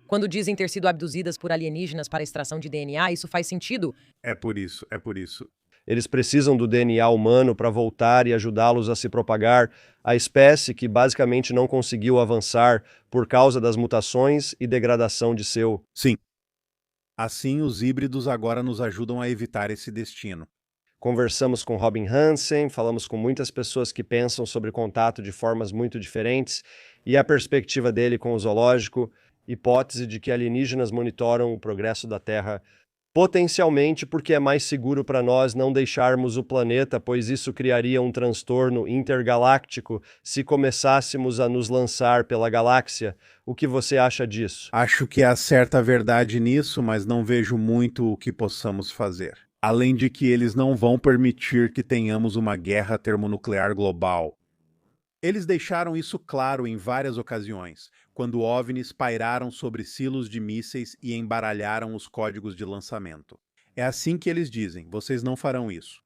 Quando dizem ter sido abduzidas por alienígenas para extração de DNA, isso faz sentido? É por isso, é por isso. Eles precisam do DNA humano para voltar e ajudá-los a se propagar, a espécie que basicamente não conseguiu avançar por causa das mutações e degradação de seu. Sim. Assim, os híbridos agora nos ajudam a evitar esse destino. Conversamos com Robin Hansen, falamos com muitas pessoas que pensam sobre contato de formas muito diferentes e a perspectiva dele com o zoológico, hipótese de que alienígenas monitoram o progresso da Terra, potencialmente porque é mais seguro para nós não deixarmos o planeta, pois isso criaria um transtorno intergaláctico se começássemos a nos lançar pela galáxia. O que você acha disso? Acho que há certa verdade nisso, mas não vejo muito o que possamos fazer. Além de que eles não vão permitir que tenhamos uma guerra termonuclear global. Eles deixaram isso claro em várias ocasiões, quando OVNIs pairaram sobre silos de mísseis e embaralharam os códigos de lançamento. É assim que eles dizem: vocês não farão isso.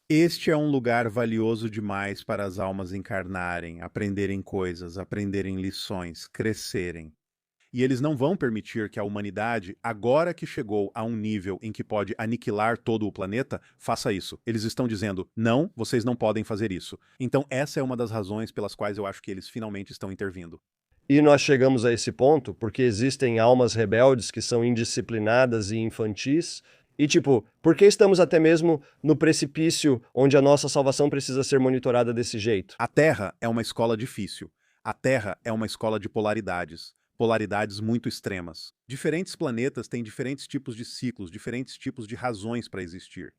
Este é um lugar valioso demais para as almas encarnarem, aprenderem coisas, aprenderem lições, crescerem. E eles não vão permitir que a humanidade, agora que chegou a um nível em que pode aniquilar todo o planeta, faça isso. Eles estão dizendo: não, vocês não podem fazer isso. Então essa é uma das razões pelas quais eu acho que eles finalmente estão intervindo. E nós chegamos a esse ponto porque existem almas rebeldes que são indisciplinadas e infantis. E por que estamos até mesmo no precipício onde a nossa salvação precisa ser monitorada desse jeito? A Terra é uma escola difícil. A Terra é uma escola de polaridades. Polaridades muito extremas. Diferentes planetas têm diferentes tipos de ciclos, diferentes tipos de razões para existir.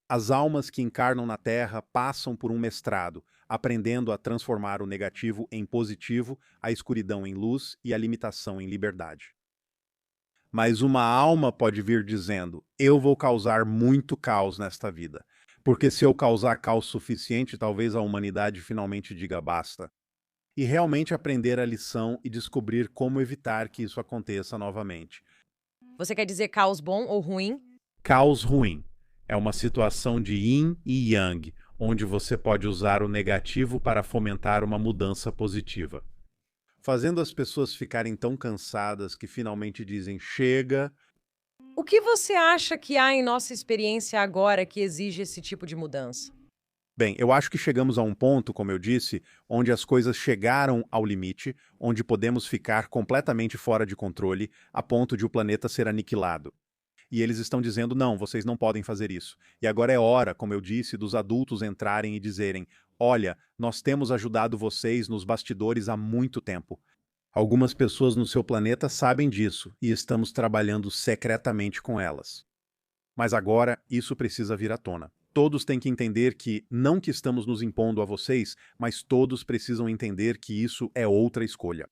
As almas que encarnam na Terra passam por um mestrado, aprendendo a transformar o negativo em positivo, a escuridão em luz e a limitação em liberdade. Mas uma alma pode vir dizendo: eu vou causar muito caos nesta vida, porque se eu causar caos suficiente, talvez a humanidade finalmente diga basta. E realmente aprender a lição e descobrir como evitar que isso aconteça novamente. Você quer dizer caos bom ou ruim? Caos ruim é uma situação de yin e yang, onde você pode usar o negativo para fomentar uma mudança positiva, fazendo as pessoas ficarem tão cansadas que finalmente dizem: chega. O que você acha que há em nossa experiência agora que exige esse tipo de mudança? Bem, eu acho que chegamos a um ponto, como eu disse, onde as coisas chegaram ao limite, onde podemos ficar completamente fora de controle, a ponto de o planeta ser aniquilado. E eles estão dizendo: não, vocês não podem fazer isso. E agora é hora, como eu disse, dos adultos entrarem e dizerem: olha, nós temos ajudado vocês nos bastidores há muito tempo. Algumas pessoas no seu planeta sabem disso e estamos trabalhando secretamente com elas. Mas agora isso precisa vir à tona. Todos têm que entender que, não que estamos nos impondo a vocês, mas todos precisam entender que isso é outra escolha.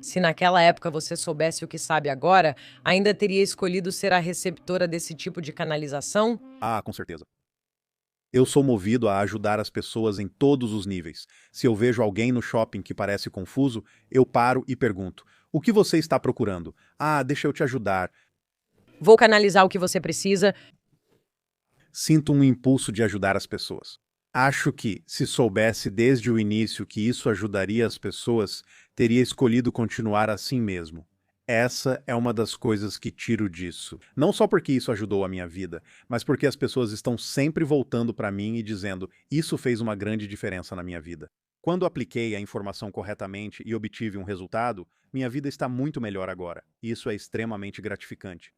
Se naquela época você soubesse o que sabe agora, ainda teria escolhido ser a receptora desse tipo de canalização? Ah, com certeza. Eu sou movido a ajudar as pessoas em todos os níveis. Se eu vejo alguém no shopping que parece confuso, eu paro e pergunto: o que você está procurando? Ah, deixa eu te ajudar. Vou canalizar o que você precisa. Sinto um impulso de ajudar as pessoas. Acho que, se soubesse desde o início que isso ajudaria as pessoas, teria escolhido continuar assim mesmo. Essa é uma das coisas que tiro disso. Não só porque isso ajudou a minha vida, mas porque as pessoas estão sempre voltando para mim e dizendo: isso fez uma grande diferença na minha vida. Quando apliquei a informação corretamente e obtive um resultado, minha vida está muito melhor agora. Isso é extremamente gratificante.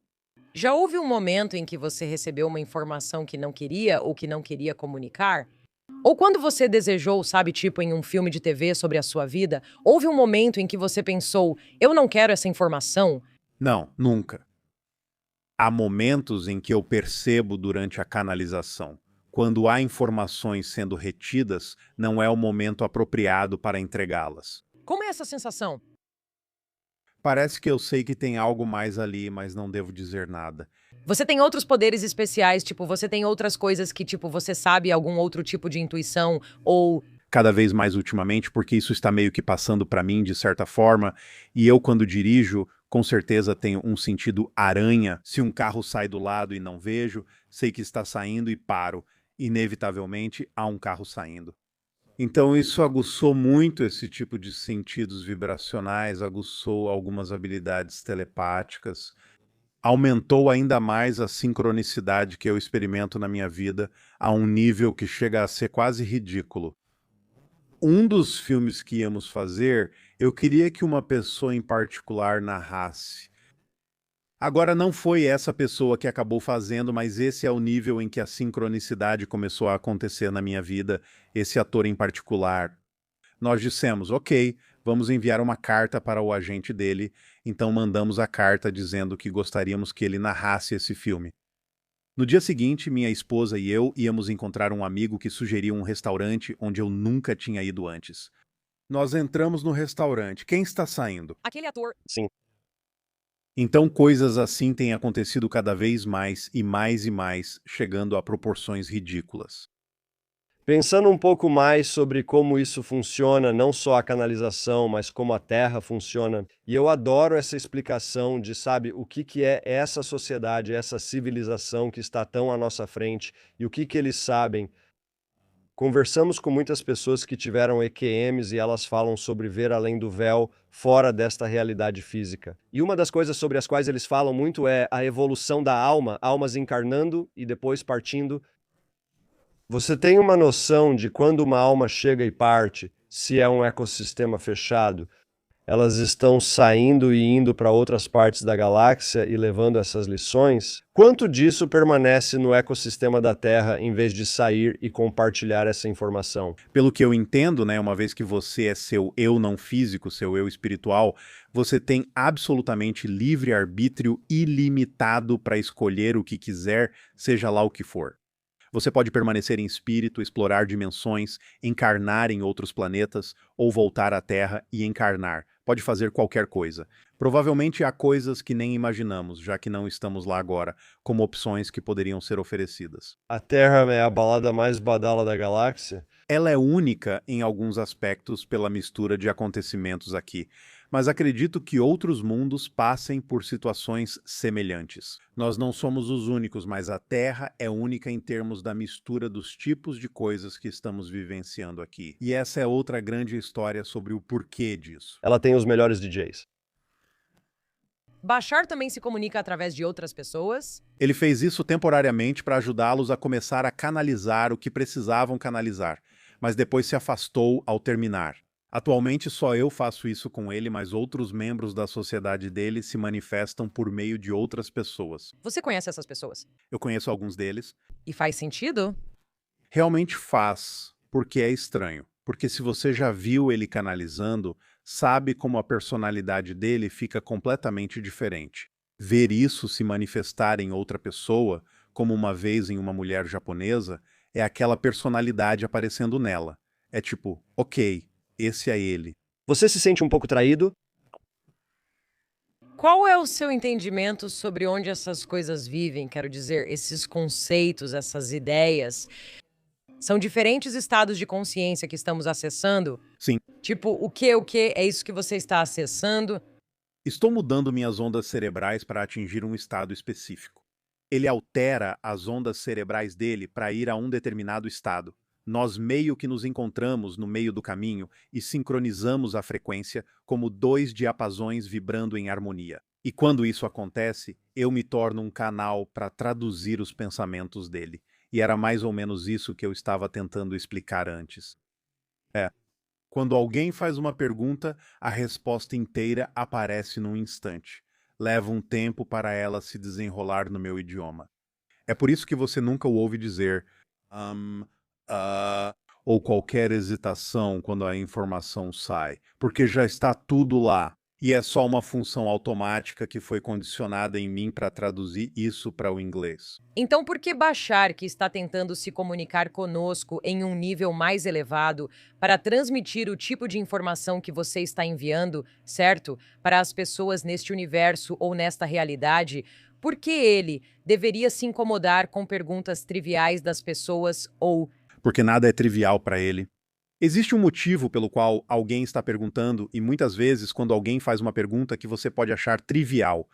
Já houve um momento em que você recebeu uma informação que não queria ou que não queria comunicar? Ou quando você desejou, sabe, tipo em um filme de TV sobre a sua vida, houve um momento em que você pensou: eu não quero essa informação? Não, nunca. Há momentos em que eu percebo durante a canalização. Quando há informações sendo retidas, não é o momento apropriado para entregá-las. Como é essa sensação? Parece que eu sei que tem algo mais ali, mas não devo dizer nada. Você tem outros poderes especiais, tipo, você tem outras coisas que, tipo, você sabe algum outro tipo de intuição ou Cada vez mais ultimamente, porque isso está meio que passando para mim de certa forma, e eu quando dirijo, com certeza tenho um sentido aranha. Se um carro sai do lado e não vejo, sei que está saindo e paro. Inevitavelmente há um carro saindo. Então isso aguçou muito esse tipo de sentidos vibracionais, aguçou algumas habilidades telepáticas, aumentou ainda mais a sincronicidade que eu experimento na minha vida a um nível que chega a ser quase ridículo. Um dos filmes que íamos fazer, eu queria que uma pessoa em particular narrasse. Agora não foi essa pessoa que acabou fazendo, mas esse é o nível em que a sincronicidade começou a acontecer na minha vida, esse ator em particular. Nós dissemos, ok, vamos enviar uma carta para o agente dele, então mandamos a carta dizendo que gostaríamos que ele narrasse esse filme. No dia seguinte, minha esposa e eu íamos encontrar um amigo que sugeriu um restaurante onde eu nunca tinha ido antes. Nós entramos no restaurante. Quem está saindo? aquele ator. Sim. Então, coisas assim têm acontecido cada vez mais e mais, chegando a proporções ridículas. Pensando um pouco mais sobre como isso funciona, não só a canalização, mas como a Terra funciona, e eu adoro essa explicação de, sabe, o que que é essa sociedade, essa civilização que está tão à nossa frente e o que que eles sabem. Conversamos com muitas pessoas que tiveram EQMs e elas falam sobre ver além do véu, fora desta realidade física. E uma das coisas sobre as quais eles falam muito é a evolução da alma, almas encarnando e depois partindo. Você tem uma noção de quando uma alma chega e parte, se é um ecossistema fechado? Elas estão saindo e indo para outras partes da galáxia e levando essas lições? Quanto disso permanece no ecossistema da Terra em vez de sair e compartilhar essa informação? Pelo que eu entendo, né, uma vez que você é seu eu não físico, seu eu espiritual, você tem absolutamente livre arbítrio ilimitado para escolher o que quiser, seja lá o que for. Você pode permanecer em espírito, explorar dimensões, encarnar em outros planetas ou voltar à Terra e encarnar. Pode fazer qualquer coisa. Provavelmente há coisas que nem imaginamos, já que não estamos lá agora, como opções que poderiam ser oferecidas. A Terra é a balada mais badala da galáxia? Ela é única em alguns aspectos pela mistura de acontecimentos aqui, mas acredito que outros mundos passem por situações semelhantes. Nós não somos os únicos, mas a Terra é única em termos da mistura dos tipos de coisas que estamos vivenciando aqui. E essa é outra grande história sobre o porquê disso. Ela tem os melhores DJs. Bashar também se comunica através de outras pessoas. Ele fez isso temporariamente para ajudá-los a começar a canalizar o que precisavam canalizar, mas depois se afastou ao terminar. Atualmente só eu faço isso com ele, mas outros membros da sociedade dele se manifestam por meio de outras pessoas. Você conhece essas pessoas? Eu conheço alguns deles. E faz sentido? Realmente faz, porque é estranho. Porque se você já viu ele canalizando, sabe como a personalidade dele fica completamente diferente. Ver isso se manifestar em outra pessoa, como uma vez em uma mulher japonesa, é aquela personalidade aparecendo nela. É tipo, ok, esse é ele. Você se sente um pouco traído? Qual é o seu entendimento sobre onde essas coisas vivem? Quero dizer, esses conceitos, essas ideias. São diferentes estados de consciência que estamos acessando? Sim, Tipo, o que é isso que você está acessando? estou mudando minhas ondas cerebrais para atingir um estado específico. Ele altera as ondas cerebrais dele para ir a um determinado estado. Nós meio que nos encontramos no meio do caminho e sincronizamos a frequência como dois diapasões vibrando em harmonia. E quando isso acontece, eu me torno um canal para traduzir os pensamentos dele. E era mais ou menos isso que eu estava tentando explicar antes. Quando alguém faz uma pergunta, a resposta inteira aparece num instante. Leva um tempo para ela se desenrolar no meu idioma. É por isso que você nunca o ouve dizer um, ah, ou qualquer hesitação quando a informação sai, porque já está tudo lá. E é só uma função automática que foi condicionada em mim para traduzir isso para o inglês. Então, por que Bashar, que está tentando se comunicar conosco em um nível mais elevado para transmitir o tipo de informação que você está enviando, certo? Para as pessoas neste universo ou nesta realidade, por que ele deveria se incomodar com perguntas triviais das pessoas ou Porque nada é trivial para ele. Existe um motivo pelo qual alguém está perguntando, e muitas vezes, quando alguém faz uma pergunta que você pode achar trivial,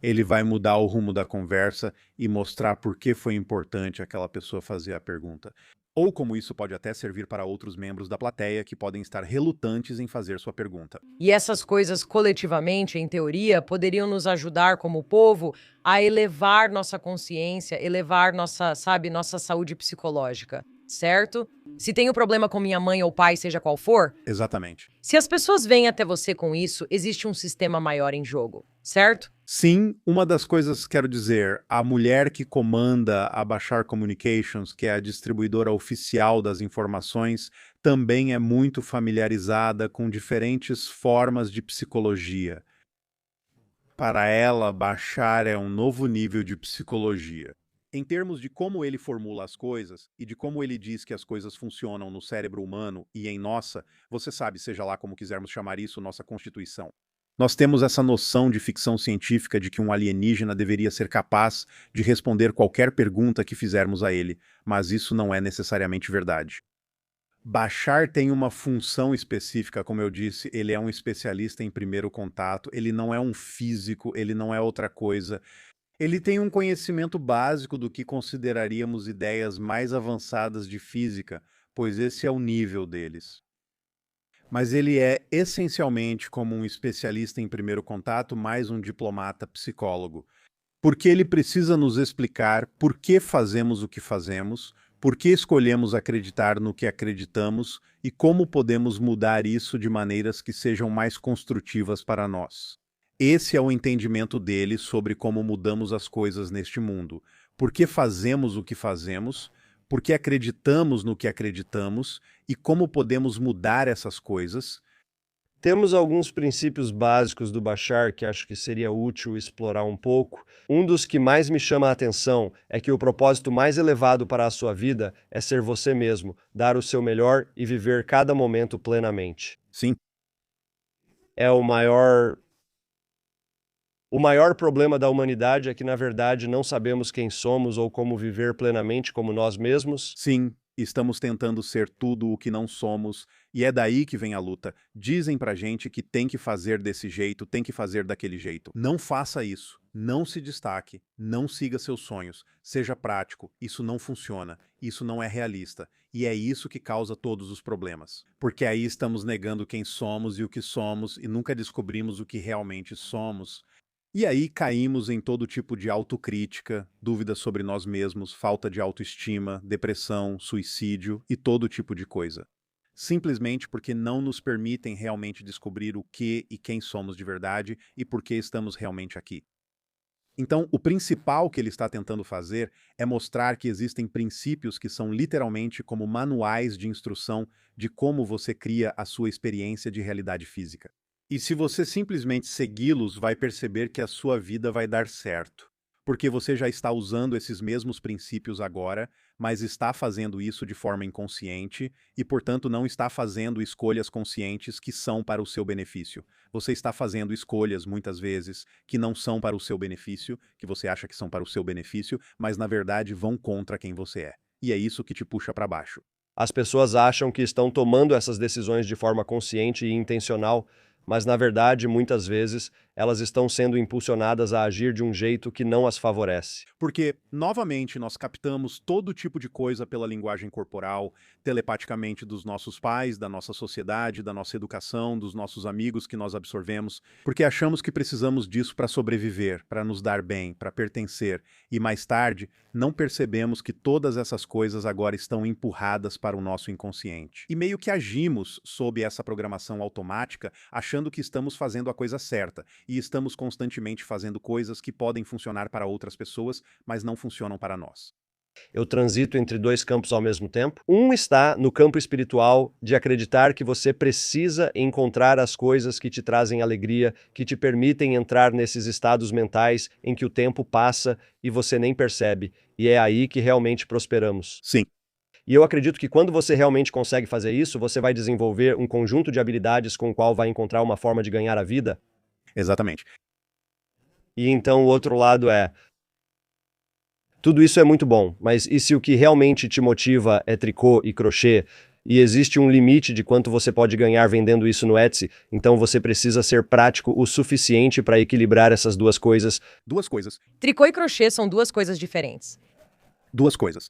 ele vai mudar o rumo da conversa e mostrar por que foi importante aquela pessoa fazer a pergunta. Ou como isso pode até servir para outros membros da plateia que podem estar relutantes em fazer sua pergunta. E essas coisas coletivamente, em teoria, poderiam nos ajudar como povo a elevar nossa consciência, elevar nossa, sabe, nossa saúde psicológica, certo? Se tenho problema com minha mãe ou pai, seja qual for, Exatamente. se as pessoas vêm até você com isso, existe um sistema maior em jogo, certo? Sim, uma das coisas, quero dizer, a mulher que comanda a Bashar Communications, que é a distribuidora oficial das informações, também é muito familiarizada com diferentes formas de psicologia. Para ela, Bashar é um novo nível de psicologia. Em termos de como ele formula as coisas e de como ele diz que as coisas funcionam no cérebro humano e em nossa, você sabe, seja lá como quisermos chamar isso, nossa constituição. Nós temos essa noção de ficção científica de que um alienígena deveria ser capaz de responder qualquer pergunta que fizermos a ele, mas isso não é necessariamente verdade. Bashar tem uma função específica, como eu disse, ele é um especialista em primeiro contato, ele não é um físico, ele não é outra coisa. Ele tem um conhecimento básico do que consideraríamos ideias mais avançadas de física, pois esse é o nível deles. Mas ele é essencialmente como um especialista em primeiro contato, mais um diplomata psicólogo. Porque ele precisa nos explicar por que fazemos o que fazemos, por que escolhemos acreditar no que acreditamos e como podemos mudar isso de maneiras que sejam mais construtivas para nós. Esse é o entendimento dele sobre como mudamos as coisas neste mundo. Por que fazemos o que fazemos, por que acreditamos no que acreditamos e como podemos mudar essas coisas. Temos alguns princípios básicos do Bashar que acho que seria útil explorar um pouco. Um dos que mais me chama a atenção é que o propósito mais elevado para a sua vida é ser você mesmo, dar o seu melhor e viver cada momento plenamente. Sim, É o maior problema da humanidade é que, na verdade, não sabemos quem somos ou como viver plenamente como nós mesmos. sim, estamos tentando ser tudo o que não somos, e é daí que vem a luta. Dizem pra gente que tem que fazer desse jeito, tem que fazer daquele jeito. Não faça isso. Não se destaque. Não siga seus sonhos. Seja prático. Isso não funciona. Isso não é realista. E é isso que causa todos os problemas. Porque aí estamos negando quem somos e o que somos e nunca descobrimos o que realmente somos. E aí caímos em todo tipo de autocrítica, dúvidas sobre nós mesmos, falta de autoestima, depressão, suicídio e todo tipo de coisa. Simplesmente porque não nos permitem realmente descobrir o que e quem somos de verdade e por que estamos realmente aqui. Então, o principal que ele está tentando fazer é mostrar que existem princípios que são literalmente como manuais de instrução de como você cria a sua experiência de realidade física. E se você simplesmente segui-los, vai perceber que a sua vida vai dar certo. Porque você já está usando esses mesmos princípios agora, mas está fazendo isso de forma inconsciente e, portanto, não está fazendo escolhas conscientes que são para o seu benefício. Você está fazendo escolhas, muitas vezes, que não são para o seu benefício, que você acha que são para o seu benefício, mas na verdade vão contra quem você é. E é isso que te puxa para baixo. As pessoas acham que estão tomando essas decisões de forma consciente e intencional, mas na verdade, muitas vezes, elas estão sendo impulsionadas a agir de um jeito que não as favorece. Porque, novamente, nós captamos todo tipo de coisa pela linguagem corporal, telepaticamente dos nossos pais, da nossa sociedade, da nossa educação, dos nossos amigos que nós absorvemos, porque achamos que precisamos disso para sobreviver, para nos dar bem, para pertencer, e mais tarde não percebemos que todas essas coisas agora estão empurradas para o nosso inconsciente. E meio que agimos sob essa programação automática, achando que estamos fazendo a coisa certa, e estamos constantemente fazendo coisas que podem funcionar para outras pessoas, mas não funcionam para nós. Eu transito entre dois campos ao mesmo tempo. Um está no campo espiritual de acreditar que você precisa encontrar as coisas que te trazem alegria, que te permitem entrar nesses estados mentais em que o tempo passa e você nem percebe. E é aí que realmente prosperamos. Sim, E eu acredito que quando você realmente consegue fazer isso, você vai desenvolver um conjunto de habilidades com o qual vai encontrar uma forma de ganhar a vida. exatamente. E então o outro lado é: tudo isso é muito bom, mas e se o que realmente te motiva é tricô e crochê, e existe um limite de quanto você pode ganhar vendendo isso no Etsy, então você precisa ser prático o suficiente para equilibrar essas duas coisas. Duas coisas. Tricô e crochê são duas coisas diferentes. Duas coisas.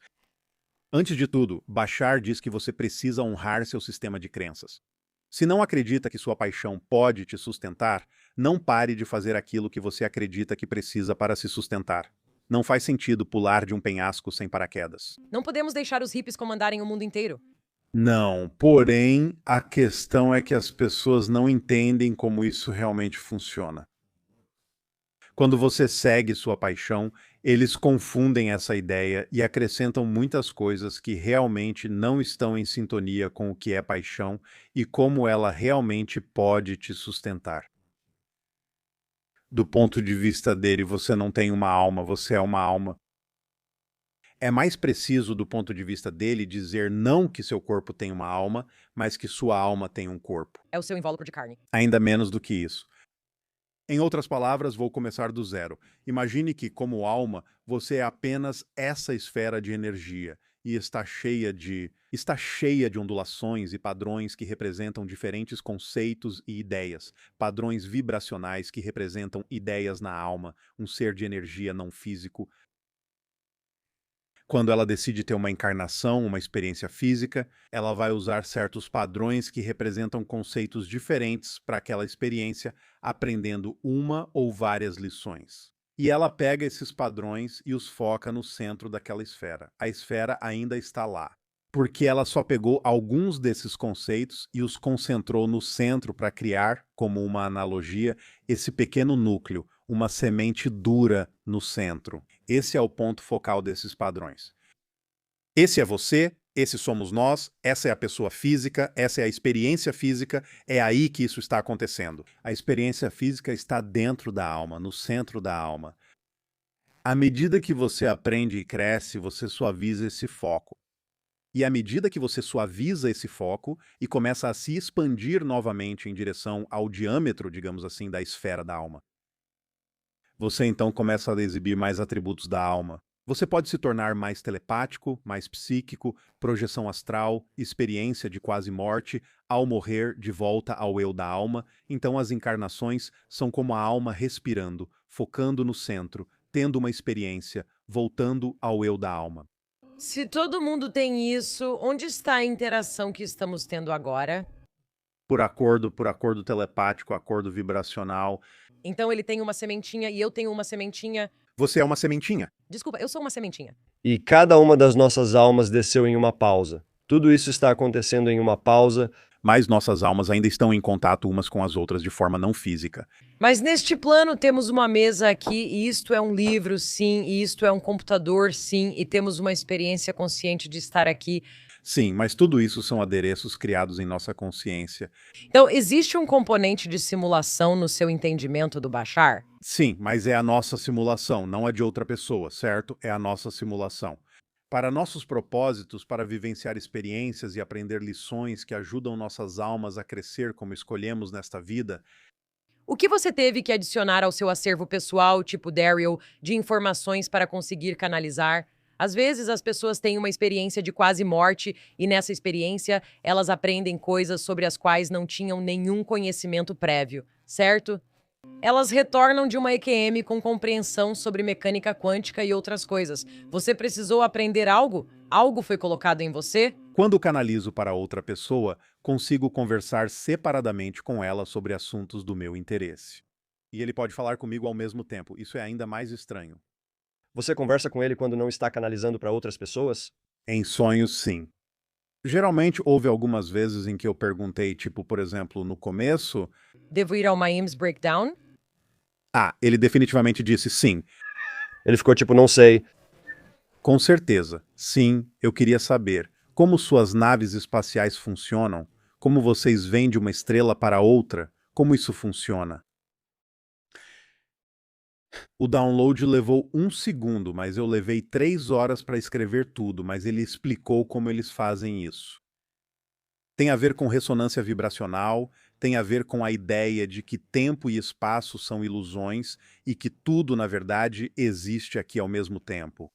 Antes de tudo, Bashar diz que você precisa honrar seu sistema de crenças. Se não acredita que sua paixão pode te sustentar, não pare de fazer aquilo que você acredita que precisa para se sustentar. Não faz sentido pular de um penhasco sem paraquedas. Não podemos deixar os hippies comandarem o mundo inteiro. Não, porém, a questão é que as pessoas não entendem como isso realmente funciona. Quando você segue sua paixão, eles confundem essa ideia e acrescentam muitas coisas que realmente não estão em sintonia com o que é paixão e como ela realmente pode te sustentar. Do ponto de vista dele, você não tem uma alma, você é uma alma. É mais preciso, do ponto de vista dele, dizer não que seu corpo tem uma alma, mas que sua alma tem um corpo. É o seu invólucro de carne. Ainda menos do que isso. Em outras palavras, vou começar do zero. Imagine que, como alma, você é apenas essa esfera de energia e está cheia de ondulações e padrões que representam diferentes conceitos e ideias, padrões vibracionais que representam ideias na alma, um ser de energia não físico. Quando ela decide ter uma encarnação, uma experiência física, ela vai usar certos padrões que representam conceitos diferentes para aquela experiência, aprendendo uma ou várias lições. E ela pega esses padrões e os foca no centro daquela esfera. A esfera ainda está lá, porque ela só pegou alguns desses conceitos e os concentrou no centro para criar, como uma analogia, esse pequeno núcleo, uma semente dura no centro. Esse é o ponto focal desses padrões. Esse é você, esse somos nós, essa é a pessoa física, essa é a experiência física, é aí que isso está acontecendo. A experiência física está dentro da alma, no centro da alma. À medida que você aprende e cresce, você suaviza esse foco. E à medida que você suaviza esse foco e começa a se expandir novamente em direção ao diâmetro, digamos assim, da esfera da alma, você então começa a exibir mais atributos da alma. Você pode se tornar mais telepático, mais psíquico, projeção astral, experiência de quase morte, ao morrer de volta ao eu da alma. Então as encarnações são como a alma respirando, focando no centro, tendo uma experiência, voltando ao eu da alma. Se todo mundo tem isso, onde está a interação que estamos tendo agora? Por acordo telepático, acordo vibracional. Então ele tem uma sementinha e eu tenho uma sementinha. Você é uma sementinha. Desculpa, eu sou uma sementinha. E cada uma das nossas almas desceu em uma pausa. Tudo isso está acontecendo em uma pausa. Mas nossas almas ainda estão em contato umas com as outras de forma não física. Mas neste plano temos uma mesa aqui, e isto é um livro, sim, e isto é um computador, sim, e temos uma experiência consciente de estar aqui. Sim, mas tudo isso são adereços criados em nossa consciência. Então, existe um componente de simulação no seu entendimento do Bashar? Sim, mas é a nossa simulação, não a de outra pessoa, certo? É a nossa simulação. Para nossos propósitos, para vivenciar experiências e aprender lições que ajudam nossas almas a crescer como escolhemos nesta vida, O que você teve que adicionar ao seu acervo pessoal, tipo Daryl, de informações para conseguir canalizar? Às vezes as pessoas têm uma experiência de quase morte e nessa experiência elas aprendem coisas sobre as quais não tinham nenhum conhecimento prévio, certo? Elas retornam de uma EQM com compreensão sobre mecânica quântica e outras coisas. Você precisou aprender algo? Algo foi colocado em você? quando canalizo para outra pessoa, consigo conversar separadamente com ela sobre assuntos do meu interesse. E ele pode falar comigo ao mesmo tempo. Isso é ainda mais estranho. Você conversa com ele quando não está canalizando para outras pessoas? Em sonhos, sim. Geralmente houve algumas vezes em que eu perguntei, tipo, por exemplo, no começo, Devo ir ao Maim's Breakdown? ele definitivamente disse sim. Ele ficou tipo, não sei. Com certeza. Sim, eu queria saber como suas naves espaciais funcionam, como vocês vêm de uma estrela para outra, como isso funciona. O download levou 1 segundo, mas eu levei 3 horas para escrever tudo, mas ele explicou como eles fazem isso. Tem a ver com ressonância vibracional, tem a ver com a ideia de que tempo e espaço são ilusões e que tudo, na verdade, existe aqui ao mesmo tempo.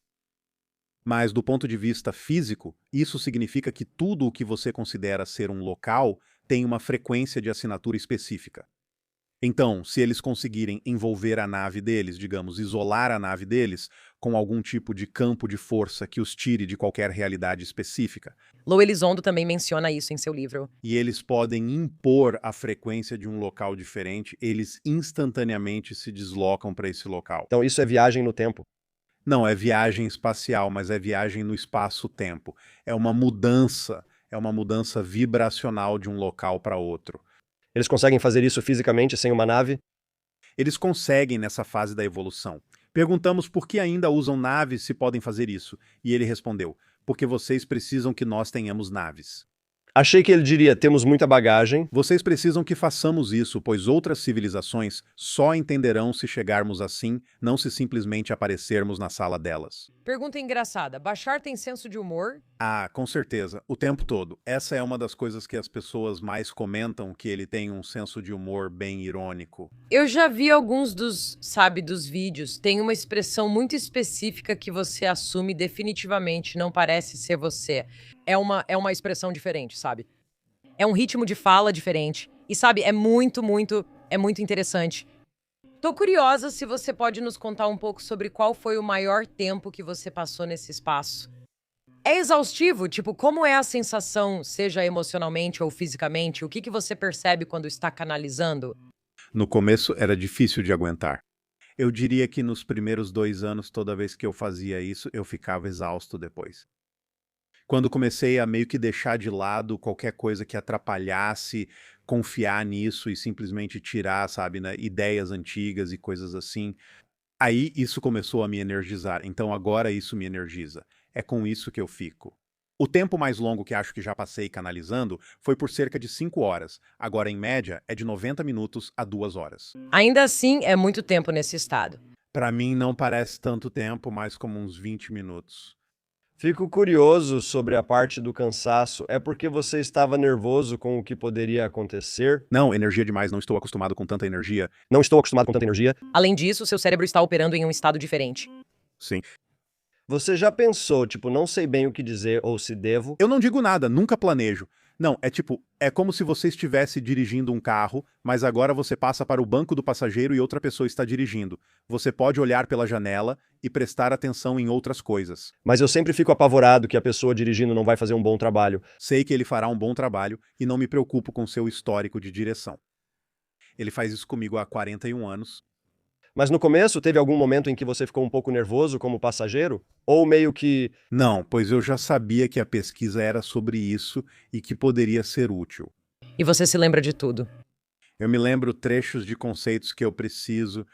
Mas, do ponto de vista físico, isso significa que tudo o que você considera ser um local tem uma frequência de assinatura específica. Então, se eles conseguirem envolver a nave deles, digamos, isolar a nave deles, com algum tipo de campo de força que os tire de qualquer realidade específica, Lou Elizondo também menciona isso em seu livro. e eles podem impor a frequência de um local diferente, eles instantaneamente se deslocam para esse local. Então isso é viagem no tempo. Não é viagem espacial, mas é viagem no espaço-tempo. É uma mudança vibracional de um local para outro. Eles conseguem fazer isso fisicamente sem uma nave? Eles conseguem nessa fase da evolução. Perguntamos por que ainda usam naves se podem fazer isso, e ele respondeu: porque vocês precisam que nós tenhamos naves. Achei que ele diria, temos muita bagagem. Vocês precisam que façamos isso, pois outras civilizações só entenderão se chegarmos assim, não se simplesmente aparecermos na sala delas. Pergunta engraçada. Bashar tem senso de humor? Ah, com certeza, o tempo todo. Essa é uma das coisas que as pessoas mais comentam, que ele tem um senso de humor bem irônico. Eu já vi alguns dos vídeos. Tem uma expressão muito específica que você assume definitivamente, não parece ser você. É uma expressão diferente, sabe? É um ritmo de fala diferente. E sabe, é muito interessante. Tô curiosa se você pode nos contar um pouco sobre qual foi o maior tempo que você passou nesse espaço. É exaustivo? Tipo, como é a sensação, seja emocionalmente ou fisicamente? O que você percebe quando está canalizando? No começo era difícil de aguentar. Eu diria que nos primeiros 2 anos, toda vez que eu fazia isso, eu ficava exausto depois. Quando comecei a meio que deixar de lado qualquer coisa que atrapalhasse confiar nisso e simplesmente tirar, sabe, né, ideias antigas e coisas assim, aí isso começou a me energizar. Então agora isso me energiza. É com isso que eu fico. O tempo mais longo que acho que já passei canalizando foi por cerca de 5 horas. Agora, em média, é de 90 minutos a 2 horas. Ainda assim, é muito tempo nesse estado. Para mim não parece tanto tempo, mais como uns 20 minutos. Fico curioso sobre a parte do cansaço. É porque você estava nervoso com o que poderia acontecer? Não, energia demais, não estou acostumado com tanta energia. Não estou acostumado com tanta energia. Além disso, seu cérebro está operando em um estado diferente. Sim. Você já pensou, tipo, não sei bem o que dizer ou se devo? Eu não digo nada, nunca planejo. Não, é tipo, é como se você estivesse dirigindo um carro, mas agora você passa para o banco do passageiro e outra pessoa está dirigindo. Você pode olhar pela janela e prestar atenção em outras coisas. Mas eu sempre fico apavorado que a pessoa dirigindo não vai fazer um bom trabalho. Sei que ele fará um bom trabalho e não me preocupo com seu histórico de direção. Ele faz isso comigo há 41 anos. Mas no começo, teve algum momento em que você ficou um pouco nervoso como passageiro? Ou meio que... Não, pois eu já sabia que a pesquisa era sobre isso e que poderia ser útil. E você se lembra de tudo. Eu me lembro trechos de conceitos que eu preciso.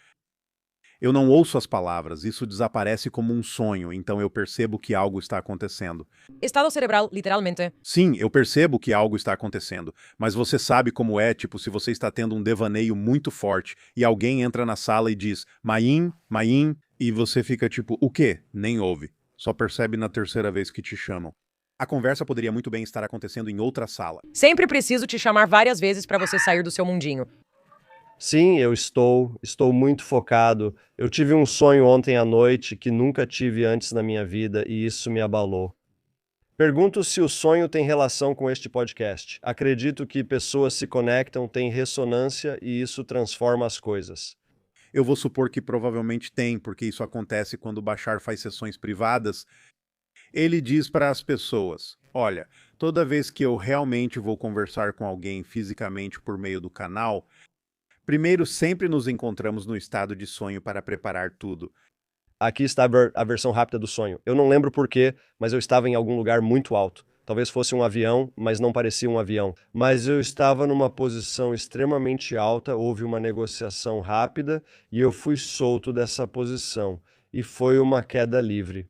Eu não ouço as palavras, isso desaparece como um sonho, então eu percebo que algo está acontecendo. Estado cerebral, literalmente. Sim, eu percebo que algo está acontecendo, mas você sabe como é, tipo, se você está tendo um devaneio muito forte e alguém entra na sala e diz Maim, Maim, e você fica tipo, o quê? Nem ouve. Só percebe na terceira vez que te chamam. A conversa poderia muito bem estar acontecendo em outra sala. Sempre preciso te chamar várias vezes para você sair do seu mundinho. Sim, eu estou muito focado. Eu tive um sonho ontem à noite que nunca tive antes na minha vida e isso me abalou. Pergunto se o sonho tem relação com este podcast. Acredito que pessoas se conectam, têm ressonância e isso transforma as coisas. Eu vou supor que provavelmente tem, porque isso acontece quando o Bashar faz sessões privadas. Ele diz para as pessoas, olha, toda vez que eu realmente vou conversar com alguém fisicamente por meio do canal, primeiro sempre nos encontramos no estado de sonho para preparar tudo. Aqui está a versão rápida do sonho. Eu não lembro porquê, mas eu estava em algum lugar muito alto. Talvez fosse um avião, mas não parecia um avião. Mas eu estava numa posição extremamente alta, houve uma negociação rápida e eu fui solto dessa posição. E foi uma queda livre.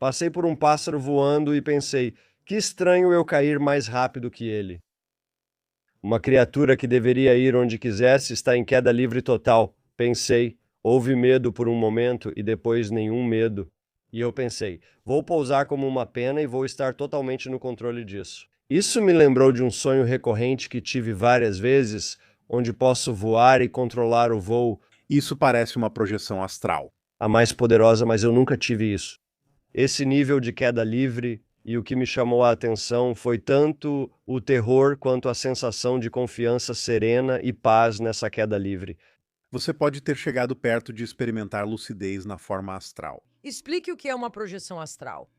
Passei por um pássaro voando e pensei, que estranho eu cair mais rápido que ele. Uma criatura que deveria ir onde quisesse está em queda livre total. Pensei, houve medo por um momento e depois nenhum medo. E eu pensei, vou pousar como uma pena e vou estar totalmente no controle disso. Isso me lembrou de um sonho recorrente que tive várias vezes, onde posso voar e controlar o voo, Isso parece uma projeção astral. a mais poderosa, mas eu nunca tive isso. Esse nível de queda livre, e o que me chamou a atenção foi tanto o terror quanto a sensação de confiança serena e paz nessa queda livre. Você pode ter chegado perto de experimentar lucidez na forma astral. Explique o que é uma projeção astral.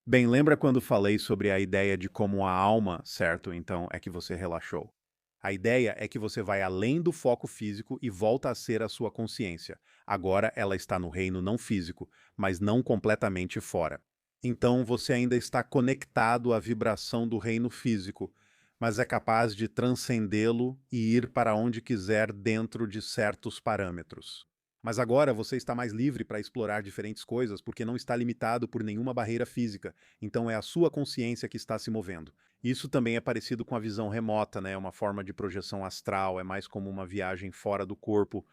Bem, lembra quando falei sobre a ideia de como a alma, certo? Então é que você relaxou. A ideia é que você vai além do foco físico e volta a ser a sua consciência. Agora ela está no reino não físico, mas não completamente fora. Então você ainda está conectado à vibração do reino físico, mas é capaz de transcendê-lo e ir para onde quiser dentro de certos parâmetros. Mas agora você está mais livre para explorar diferentes coisas porque não está limitado por nenhuma barreira física, então é a sua consciência que está se movendo. Isso também é parecido com a visão remota, né? É uma forma de projeção astral, é mais como uma viagem fora do corpo.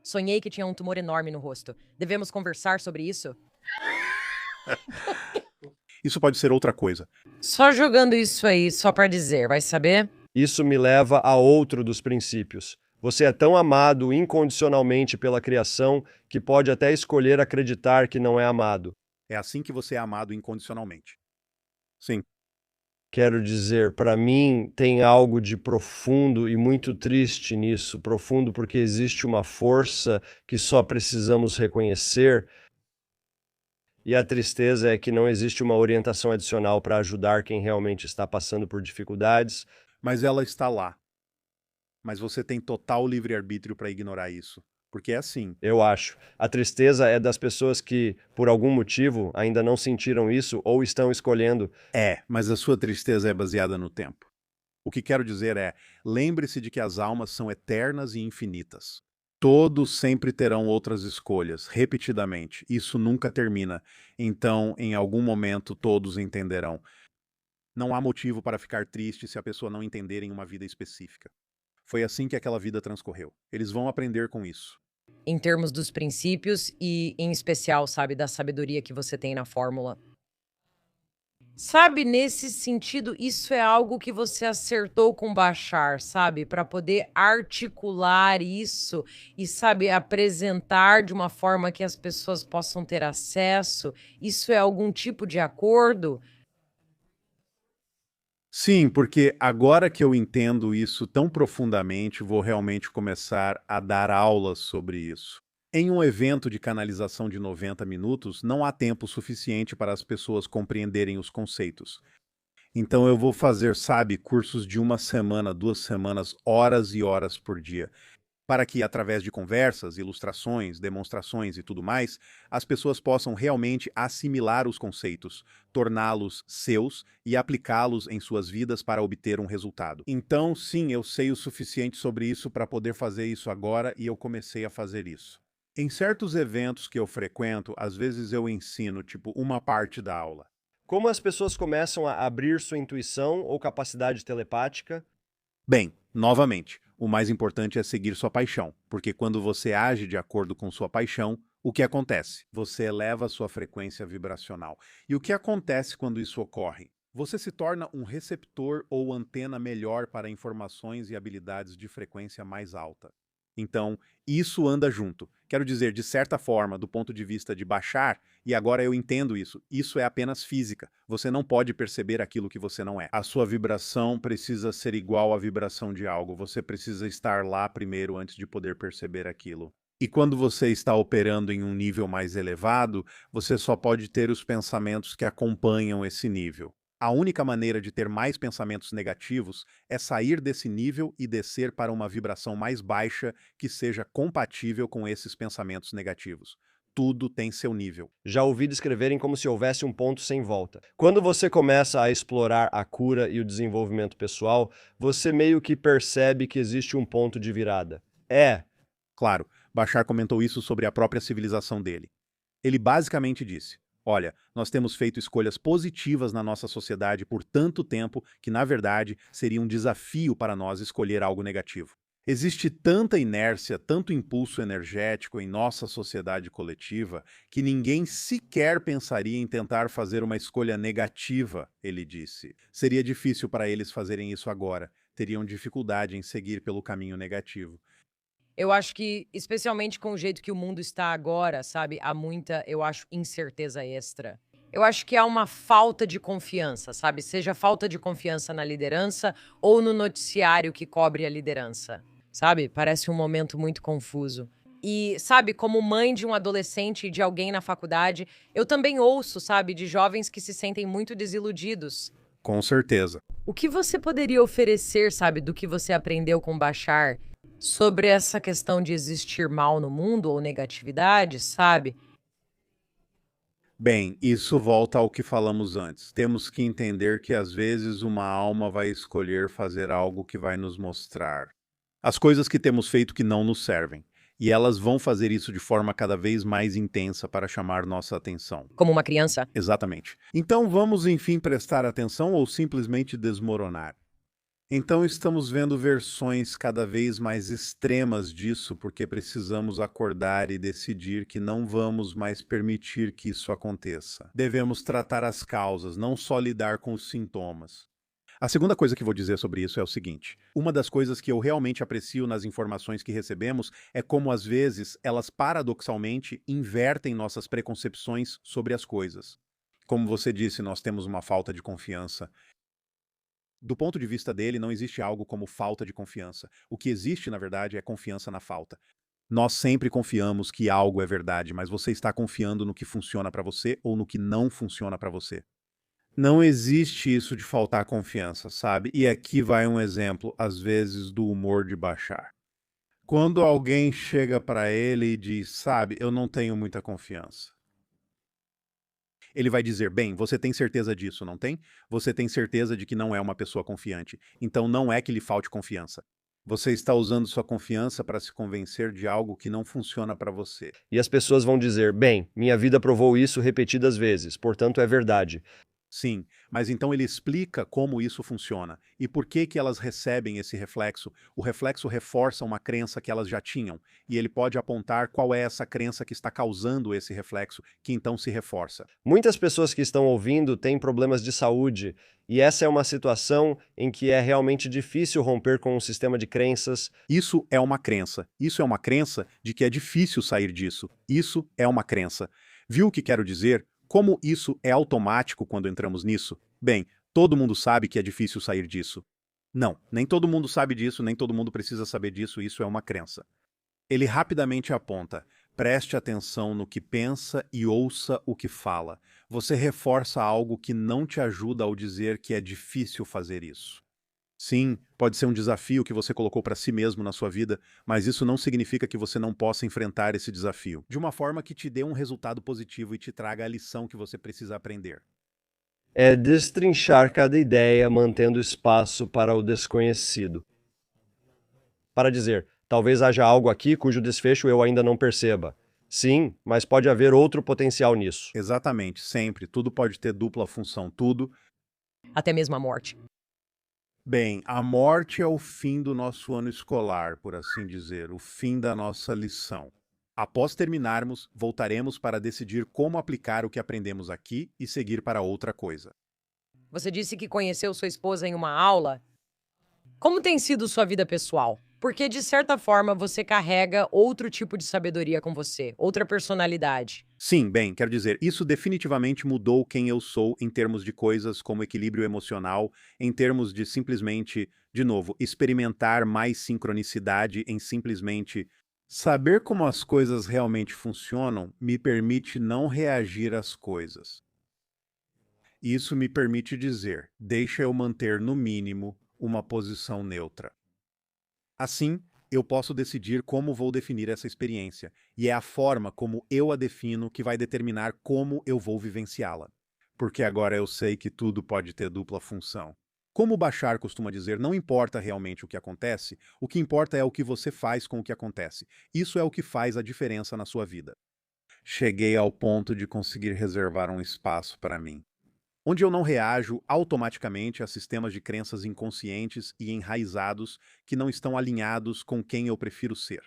Sonhei que tinha um tumor enorme no rosto. Devemos conversar sobre isso? Isso pode ser outra coisa. Só jogando isso aí, só para dizer, vai saber? Isso me leva a outro dos princípios. Você é tão amado incondicionalmente pela criação que pode até escolher acreditar que não é amado. É assim que você é amado incondicionalmente. Sim. Quero dizer, para mim tem algo de profundo e muito triste nisso. Profundo porque existe uma força que só precisamos reconhecer. E a tristeza é que não existe uma orientação adicional para ajudar quem realmente está passando por dificuldades. Mas ela está lá. Mas você tem total livre-arbítrio para ignorar isso. Porque é assim. Eu acho. A tristeza é das pessoas que, por algum motivo, ainda não sentiram isso ou estão escolhendo. Mas a sua tristeza é baseada no tempo. O que quero dizer é, lembre-se de que as almas são eternas e infinitas. Todos sempre terão outras escolhas, repetidamente. Isso nunca termina. Então, em algum momento, todos entenderão. Não há motivo para ficar triste se a pessoa não entender em uma vida específica. Foi assim que aquela vida transcorreu. Eles vão aprender com isso. Em termos dos princípios e, em especial, sabe, da sabedoria que você tem na fórmula. Sabe, nesse sentido, isso é algo que você acertou com Bashar, sabe? Para poder articular isso e, sabe, apresentar de uma forma que as pessoas possam ter acesso. Isso é algum tipo de acordo? Sim, porque agora que eu entendo isso tão profundamente, vou realmente começar a dar aulas sobre isso. Em um evento de canalização de 90 minutos, não há tempo suficiente para as pessoas compreenderem os conceitos. Então eu vou fazer, sabe, cursos de uma semana, 2 semanas, horas e horas por dia, para que, através de conversas, ilustrações, demonstrações e tudo mais, as pessoas possam realmente assimilar os conceitos, torná-los seus e aplicá-los em suas vidas para obter um resultado. Então, sim, eu sei o suficiente sobre isso para poder fazer isso agora e eu comecei a fazer isso. Em certos eventos que eu frequento, às vezes eu ensino, tipo, uma parte da aula. Como as pessoas começam a abrir sua intuição ou capacidade telepática? Bem, novamente, o mais importante é seguir sua paixão, porque quando você age de acordo com sua paixão, o que acontece? Você eleva sua frequência vibracional. E o que acontece quando isso ocorre? Você se torna um receptor ou antena melhor para informações e habilidades de frequência mais alta. Então, isso anda junto. Quero dizer, de certa forma, do ponto de vista de baixar, e agora eu entendo isso é apenas física. Você não pode perceber aquilo que você não é. A sua vibração precisa ser igual à vibração de algo. Você precisa estar lá primeiro antes de poder perceber aquilo. E quando você está operando em um nível mais elevado, você só pode ter os pensamentos que acompanham esse nível. A única maneira de ter mais pensamentos negativos é sair desse nível e descer para uma vibração mais baixa que seja compatível com esses pensamentos negativos. Tudo tem seu nível. Já ouvi descreverem como se houvesse um ponto sem volta. Quando você começa a explorar a cura e o desenvolvimento pessoal, você meio que percebe que existe um ponto de virada. Claro, Bashar comentou isso sobre a própria civilização dele. Ele basicamente disse: Olha, nós temos feito escolhas positivas na nossa sociedade por tanto tempo que, na verdade, seria um desafio para nós escolher algo negativo. Existe tanta inércia, tanto impulso energético em nossa sociedade coletiva, que ninguém sequer pensaria em tentar fazer uma escolha negativa, ele disse. Seria difícil para eles fazerem isso agora, teriam dificuldade em seguir pelo caminho negativo. Eu acho que, especialmente com o jeito que o mundo está agora, sabe, há muita, eu acho, incerteza extra. Eu acho que há uma falta de confiança, sabe? Seja falta de confiança na liderança ou no noticiário que cobre a liderança, sabe? Parece um momento muito confuso. E, sabe, como mãe de um adolescente e de alguém na faculdade, eu também ouço, sabe, de jovens que se sentem muito desiludidos. Com certeza. O que você poderia oferecer, sabe, do que você aprendeu com Bashar sobre essa questão de existir mal no mundo ou negatividade, sabe? Bem, isso volta ao que falamos antes. Temos que entender que às vezes uma alma vai escolher fazer algo que vai nos mostrar as coisas que temos feito que não nos servem. E elas vão fazer isso de forma cada vez mais intensa para chamar nossa atenção. Como uma criança. Exatamente. Então vamos, enfim, prestar atenção ou simplesmente desmoronar? Então estamos vendo versões cada vez mais extremas disso porque precisamos acordar e decidir que não vamos mais permitir que isso aconteça. Devemos tratar as causas, não só lidar com os sintomas. A segunda coisa que vou dizer sobre isso é o seguinte: uma das coisas que eu realmente aprecio nas informações que recebemos é como, às vezes, elas paradoxalmente invertem nossas preconcepções sobre as coisas. Como você disse, nós temos uma falta de confiança. Do ponto de vista dele, não existe algo como falta de confiança. O que existe, na verdade, é confiança na falta. Nós sempre confiamos que algo é verdade, mas você está confiando no que funciona para você ou no que não funciona para você. Não existe isso de faltar confiança, sabe? E aqui vai um exemplo, às vezes, do humor de Bashar. Quando alguém chega para ele e diz, sabe, eu não tenho muita confiança. Ele vai dizer, bem, você tem certeza disso, não tem? Você tem certeza de que não é uma pessoa confiante. Então não é que lhe falte confiança. Você está usando sua confiança para se convencer de algo que não funciona para você. E as pessoas vão dizer: bem, minha vida provou isso repetidas vezes, portanto é verdade. Sim, mas então ele explica como isso funciona e por que que elas recebem esse reflexo. O reflexo reforça uma crença que elas já tinham, e ele pode apontar qual é essa crença que está causando esse reflexo, que então se reforça. Muitas pessoas que estão ouvindo têm problemas de saúde, e essa é uma situação em que é realmente difícil romper com um sistema de crenças. Isso é uma crença. Isso é uma crença de que é difícil sair disso. Isso é uma crença. Viu o que quero dizer? Como isso é automático quando entramos nisso? Bem, todo mundo sabe que é difícil sair disso. Não, nem todo mundo sabe disso, nem todo mundo precisa saber disso, isso é uma crença. Ele rapidamente aponta: preste atenção no que pensa e ouça o que fala. Você reforça algo que não te ajuda ao dizer que é difícil fazer isso. Sim, pode ser um desafio que você colocou para si mesmo na sua vida, mas isso não significa que você não possa enfrentar esse desafio de uma forma que te dê um resultado positivo e te traga a lição que você precisa aprender. É destrinchar cada ideia, mantendo espaço para o desconhecido. Para dizer, talvez haja algo aqui cujo desfecho eu ainda não perceba. Sim, mas pode haver outro potencial nisso. Exatamente, sempre. Tudo pode ter dupla função, tudo. Até mesmo a morte. Bem, a morte é o fim do nosso ano escolar, por assim dizer, o fim da nossa lição. Após terminarmos, voltaremos para decidir como aplicar o que aprendemos aqui e seguir para outra coisa. Você disse que conheceu sua esposa em uma aula. Como tem sido sua vida pessoal? Porque, de certa forma, você carrega outro tipo de sabedoria com você, outra personalidade. Sim, bem, quero dizer, isso definitivamente mudou quem eu sou em termos de coisas como equilíbrio emocional, em termos de simplesmente, de novo, experimentar mais sincronicidade em simplesmente saber como as coisas realmente funcionam me permite não reagir às coisas. Isso me permite dizer, deixa eu manter no mínimo uma posição neutra. Assim, eu posso decidir como vou definir essa experiência, e é a forma como eu a defino que vai determinar como eu vou vivenciá-la. Porque agora eu sei que tudo pode ter dupla função. Como Bashar costuma dizer, não importa realmente o que importa é o que você faz com o que acontece. Isso é o que faz a diferença na sua vida. Cheguei ao ponto de conseguir reservar um espaço para mim, onde eu não reajo automaticamente a sistemas de crenças inconscientes e enraizados que não estão alinhados com quem eu prefiro ser.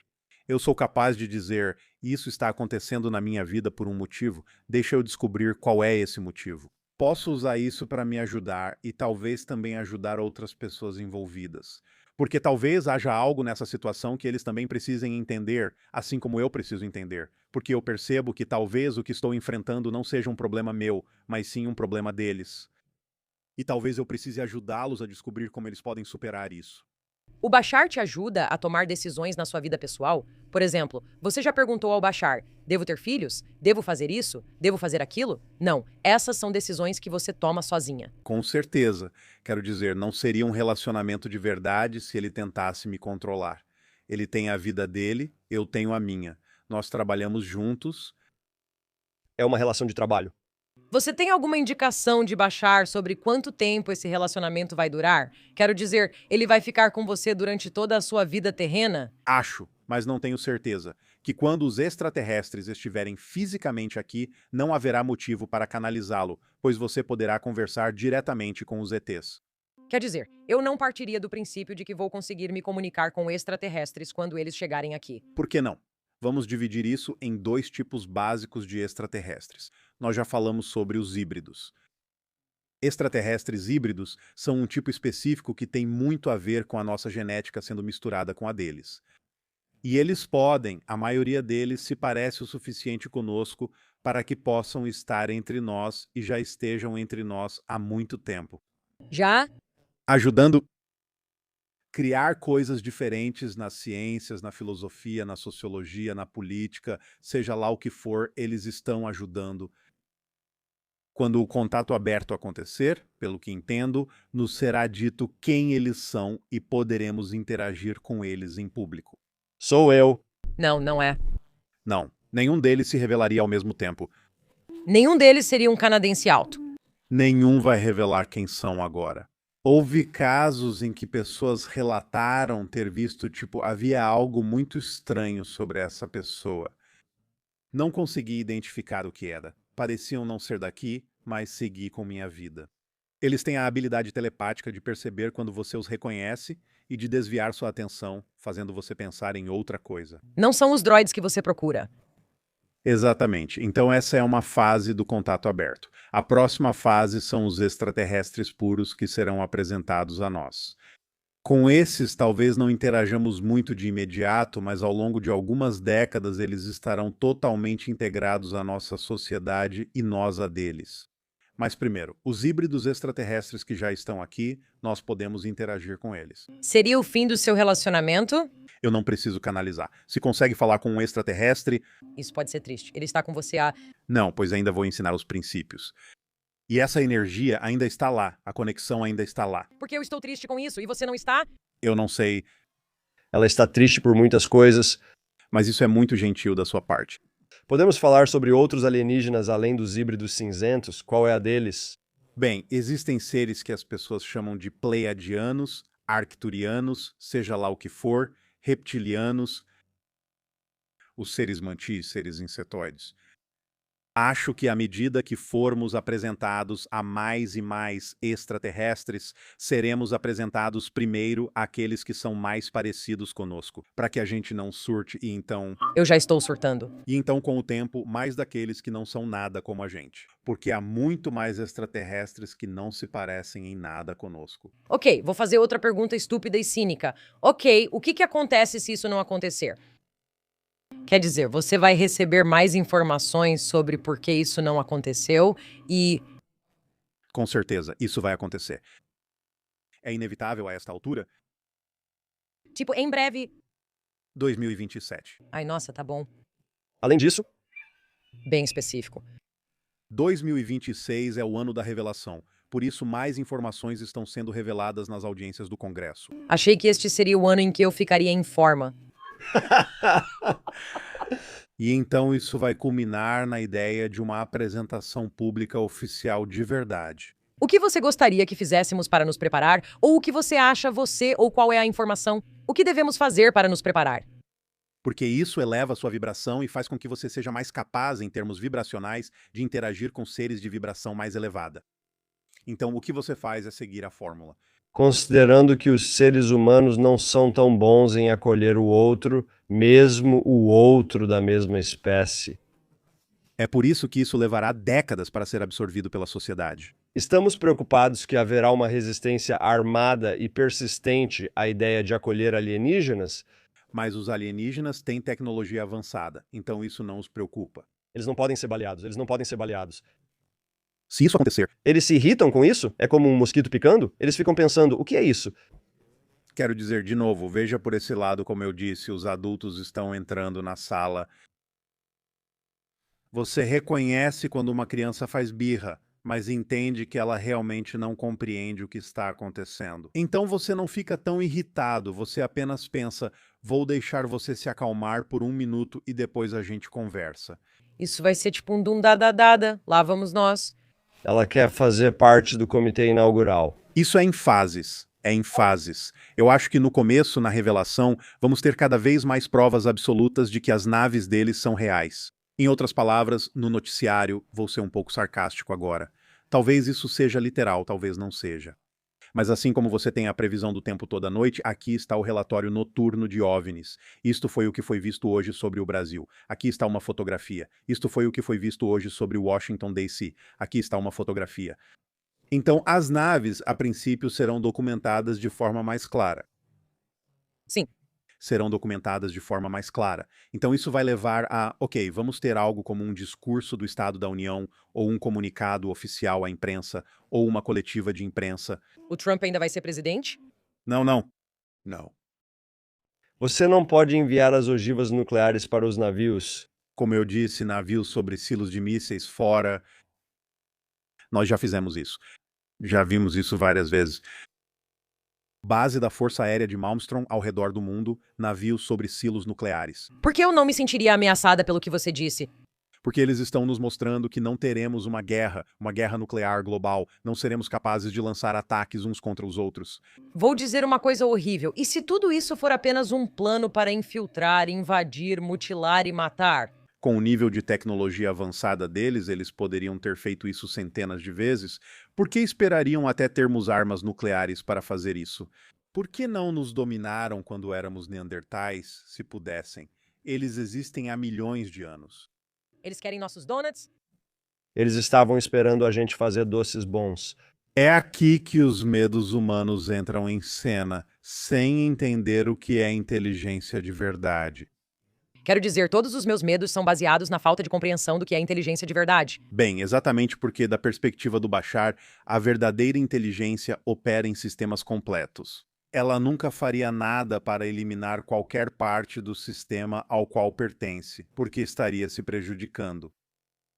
Eu sou capaz de dizer, isso está acontecendo na minha vida por um motivo, deixa eu descobrir qual é esse motivo. Posso usar isso para me ajudar e talvez também ajudar outras pessoas envolvidas. Porque talvez haja algo nessa situação que eles também precisem entender, assim como eu preciso entender. Porque eu percebo que talvez o que estou enfrentando não seja um problema meu, mas sim um problema deles. E talvez eu precise ajudá-los a descobrir como eles podem superar isso. O Bashar te ajuda a tomar decisões na sua vida pessoal? Por exemplo, você já perguntou ao Bashar: devo ter filhos? Devo fazer isso? Devo fazer aquilo? Não, essas são decisões que você toma sozinha. Com certeza. Quero dizer, não seria um relacionamento de verdade se ele tentasse me controlar. Ele tem a vida dele, eu tenho a minha. Nós trabalhamos juntos. É uma relação de trabalho. Você tem alguma indicação de Bashar sobre quanto tempo esse relacionamento vai durar? Quero dizer, ele vai ficar com você durante toda a sua vida terrena? Acho, mas não tenho certeza, que quando os extraterrestres estiverem fisicamente aqui, não haverá motivo para canalizá-lo, pois você poderá conversar diretamente com os ETs. Quer dizer, eu não partiria do princípio de que vou conseguir me comunicar com extraterrestres quando eles chegarem aqui. Por que não? Vamos dividir isso em dois tipos básicos de extraterrestres. Nós já falamos sobre os híbridos. Extraterrestres híbridos são um tipo específico que tem muito a ver com a nossa genética sendo misturada com a deles. E eles podem, a maioria deles se parece o suficiente conosco para que possam estar entre nós e já estejam entre nós há muito tempo. Já? Ajudando criar coisas diferentes nas ciências, na filosofia, na sociologia, na política, seja lá o que for, eles estão ajudando. Quando o contato aberto acontecer, pelo que entendo, nos será dito quem eles são e poderemos interagir com eles em público. Sou eu. Não, não é. Não, nenhum deles se revelaria ao mesmo tempo. Nenhum deles seria um canadense alto. Nenhum vai revelar quem são agora. Houve casos em que pessoas relataram ter visto, havia algo muito estranho sobre essa pessoa. Não consegui identificar o que era. Pareciam não ser daqui, mas segui com minha vida. Eles têm a habilidade telepática de perceber quando você os reconhece e de desviar sua atenção, fazendo você pensar em outra coisa. Não são os droids que você procura. Exatamente. Então essa é uma fase do contato aberto. A próxima fase são os extraterrestres puros que serão apresentados a nós. Com esses, talvez não interajamos muito de imediato, mas ao longo de algumas décadas eles estarão totalmente integrados à nossa sociedade e nós a deles. Mas primeiro, os híbridos extraterrestres que já estão aqui, nós podemos interagir com eles. Seria o fim do seu relacionamento? Eu não preciso canalizar. Se consegue falar com um extraterrestre... Isso pode ser triste. Ele está com você há... Não, pois ainda vou ensinar os princípios. E essa energia ainda está lá, a conexão ainda está lá. Porque eu estou triste com isso e você não está? Eu não sei, Ela está triste por muitas coisas. mas isso é muito gentil da sua parte. Podemos falar sobre outros alienígenas além dos híbridos cinzentos? Qual é a deles? Bem, existem seres que as pessoas chamam de pleiadianos, arcturianos, seja lá o que for, reptilianos, os seres mantis, seres insetoides. Acho que à medida que formos apresentados a mais e mais extraterrestres, seremos apresentados primeiro àqueles que são mais parecidos conosco, para que a gente não surte Eu já estou surtando. e então com o tempo, mais daqueles que não são nada como a gente, porque há muito mais extraterrestres que não se parecem em nada conosco. Ok, vou fazer outra pergunta estúpida e cínica. Ok, o que acontece se isso não acontecer? Quer dizer, você vai receber mais informações sobre por que isso não aconteceu e... Com certeza, isso vai acontecer. É inevitável a esta altura? Tipo, em breve... 2027. Ai, nossa, tá bom. Além disso, Bem específico. 2026 é o ano da revelação. Por isso, mais informações estão sendo reveladas nas audiências do Congresso. Achei que este seria o ano em que eu ficaria em forma. E então isso vai culminar na ideia de uma apresentação pública oficial de verdade. O que você gostaria que fizéssemos para nos preparar? Ou o que você acha ou qual é a informação? O que devemos fazer para nos preparar? porque isso eleva a sua vibração e faz com que você seja mais capaz, em termos vibracionais, de interagir com seres de vibração mais elevada. Então, o que você faz é seguir a fórmula. Considerando que os seres humanos não são tão bons em acolher o outro, mesmo o outro da mesma espécie. É por isso que isso levará décadas para ser absorvido pela sociedade. Estamos preocupados que haverá uma resistência armada e persistente à ideia de acolher alienígenas? Mas os alienígenas têm tecnologia avançada, então isso não os preocupa. Eles não podem ser baleados, eles não podem ser baleados. Se isso acontecer, Eles se irritam com isso? É como um mosquito picando? Eles ficam pensando, o que é isso? quero dizer de novo, veja por esse lado, como eu disse, os adultos estão entrando na sala. Você reconhece quando uma criança faz birra, mas entende que ela realmente não compreende o que está acontecendo. Então você não fica tão irritado, você apenas pensa, vou deixar você se acalmar por 1 minuto e depois a gente conversa. Isso vai ser tipo um dum-dada-dada. Lá vamos nós. Ela quer fazer parte do comitê inaugural. Isso é em fases. É em fases. Eu acho que no começo, na revelação, vamos ter cada vez mais provas absolutas de que as naves deles são reais. Em outras palavras, no noticiário, vou ser um pouco sarcástico agora. Talvez isso seja literal, talvez não seja. Mas assim como você tem a previsão do tempo toda noite, aqui está o relatório noturno de OVNIs. Isto foi o que foi visto hoje sobre o Brasil. Aqui está uma fotografia. Isto foi o que foi visto hoje sobre Washington, D.C. Aqui está uma fotografia. Então, as naves, a princípio, serão documentadas de forma mais clara. Sim. Serão documentadas de forma mais clara. Então isso vai levar a, ok, vamos ter algo como um discurso do Estado da União, ou um comunicado oficial à imprensa, ou uma coletiva de imprensa. O Trump ainda vai ser presidente? Não, não. Não. Você não pode enviar as ogivas nucleares para os navios. Como eu disse, navios sobre silos de mísseis fora. Nós já fizemos isso. Já vimos isso várias vezes. Base da Força Aérea de Malmstrom ao redor do mundo, navios sobre silos nucleares. Por que eu não me sentiria ameaçada pelo que você disse? Porque eles estão nos mostrando que não teremos uma guerra nuclear global, não seremos capazes de lançar ataques uns contra os outros. Vou dizer uma coisa horrível. E se tudo isso for apenas um plano para infiltrar, invadir, mutilar e matar? Com o nível de tecnologia avançada deles, eles poderiam ter feito isso centenas de vezes. Por que esperariam até termos armas nucleares para fazer isso? Por que não nos dominaram quando éramos neandertais, se pudessem? Eles existem há milhões de anos. Eles querem nossos donuts? Eles estavam esperando a gente fazer doces bons. É aqui que os medos humanos entram em cena, sem entender o que é inteligência de verdade. Quero dizer, todos os meus medos são baseados na falta de compreensão do que é inteligência de verdade. Bem, exatamente porque, da perspectiva do Bashar, a verdadeira inteligência opera em sistemas completos. Ela nunca faria nada para eliminar qualquer parte do sistema ao qual pertence, porque estaria se prejudicando.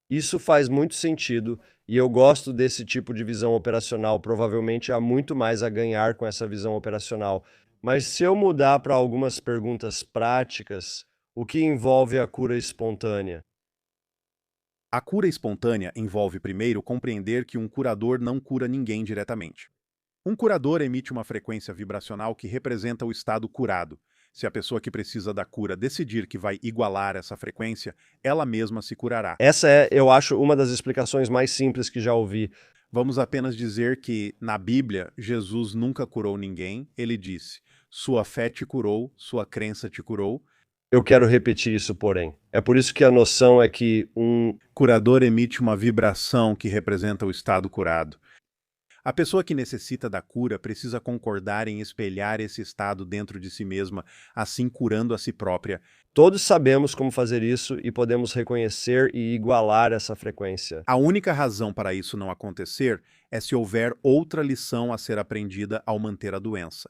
Isso faz muito sentido e eu gosto desse tipo de visão operacional. Provavelmente há muito mais a ganhar com essa visão operacional. Mas se eu mudar para algumas perguntas práticas, o que envolve a cura espontânea? A cura espontânea envolve, primeiro, compreender que um curador não cura ninguém diretamente. Um curador emite uma frequência vibracional que representa o estado curado. Se a pessoa que precisa da cura decidir que vai igualar essa frequência, ela mesma se curará. Essa é, eu acho, uma das explicações mais simples que já ouvi. Vamos apenas dizer que, na Bíblia, Jesus nunca curou ninguém. Ele disse, sua fé te curou, sua crença te curou. Eu quero repetir isso, porém. É por isso que a noção é que um curador emite uma vibração que representa o estado curado. A pessoa que necessita da cura precisa concordar em espelhar esse estado dentro de si mesma, assim curando a si própria. Todos sabemos como fazer isso e podemos reconhecer e igualar essa frequência. A única razão para isso não acontecer é se houver outra lição a ser aprendida ao manter a doença.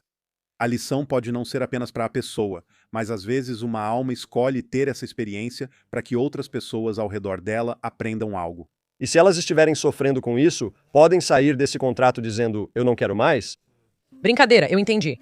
A lição pode não ser apenas para a pessoa, mas às vezes uma alma escolhe ter essa experiência para que outras pessoas ao redor dela aprendam algo. E se elas estiverem sofrendo com isso, podem sair desse contrato dizendo, eu não quero mais? Brincadeira, eu entendi.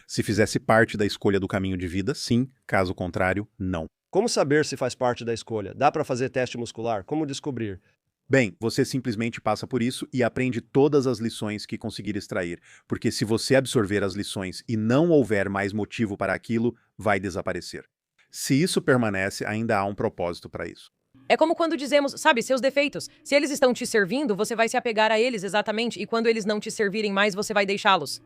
Se fizesse parte da escolha do caminho de vida, sim. Caso contrário, não. Como saber se faz parte da escolha? Dá para fazer teste muscular? Como descobrir? Bem, você simplesmente passa por isso e aprende todas as lições que conseguir extrair, porque se você absorver as lições e não houver mais motivo para aquilo, vai desaparecer. Se isso permanece, ainda há um propósito para isso. É como quando dizemos, sabe, seus defeitos. Se eles estão te servindo, você vai se apegar a eles exatamente, e quando eles não te servirem mais, você vai deixá-los.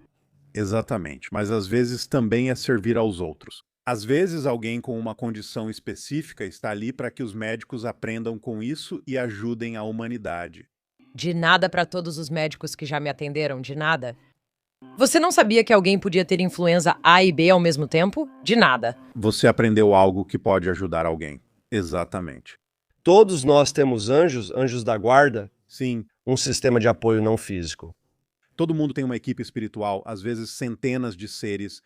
Exatamente, mas às vezes também é servir aos outros. Às vezes alguém com uma condição específica está ali para que os médicos aprendam com isso e ajudem a humanidade. De nada para todos os médicos que já me atenderam, de nada. Você não sabia que alguém podia ter influenza A e B ao mesmo tempo? De nada. Você aprendeu algo que pode ajudar alguém. Exatamente. Todos nós temos anjos, anjos da guarda, Sim, um sistema de apoio não físico. todo mundo tem uma equipe espiritual, às vezes centenas de seres.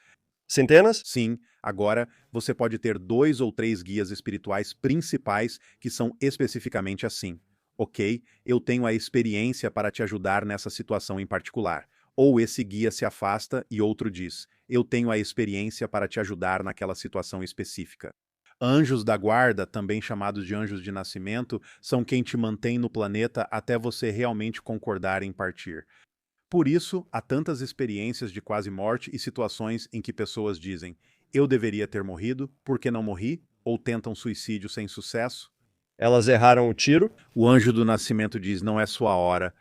Centenas? Sim, agora você pode ter 2 ou 3 guias espirituais principais que são especificamente assim. Ok, eu tenho a experiência para te ajudar nessa situação em particular. Ou esse guia se afasta e outro diz: eu tenho a experiência para te ajudar naquela situação específica. Anjos da guarda, também chamados de anjos de nascimento, são quem te mantém no planeta até você realmente concordar em partir. Por isso, há tantas experiências de quase morte e situações em que pessoas dizem: eu deveria ter morrido, por que não morri? Ou tentam suicídio sem sucesso. Elas erraram o tiro. O anjo do nascimento diz: não é sua hora.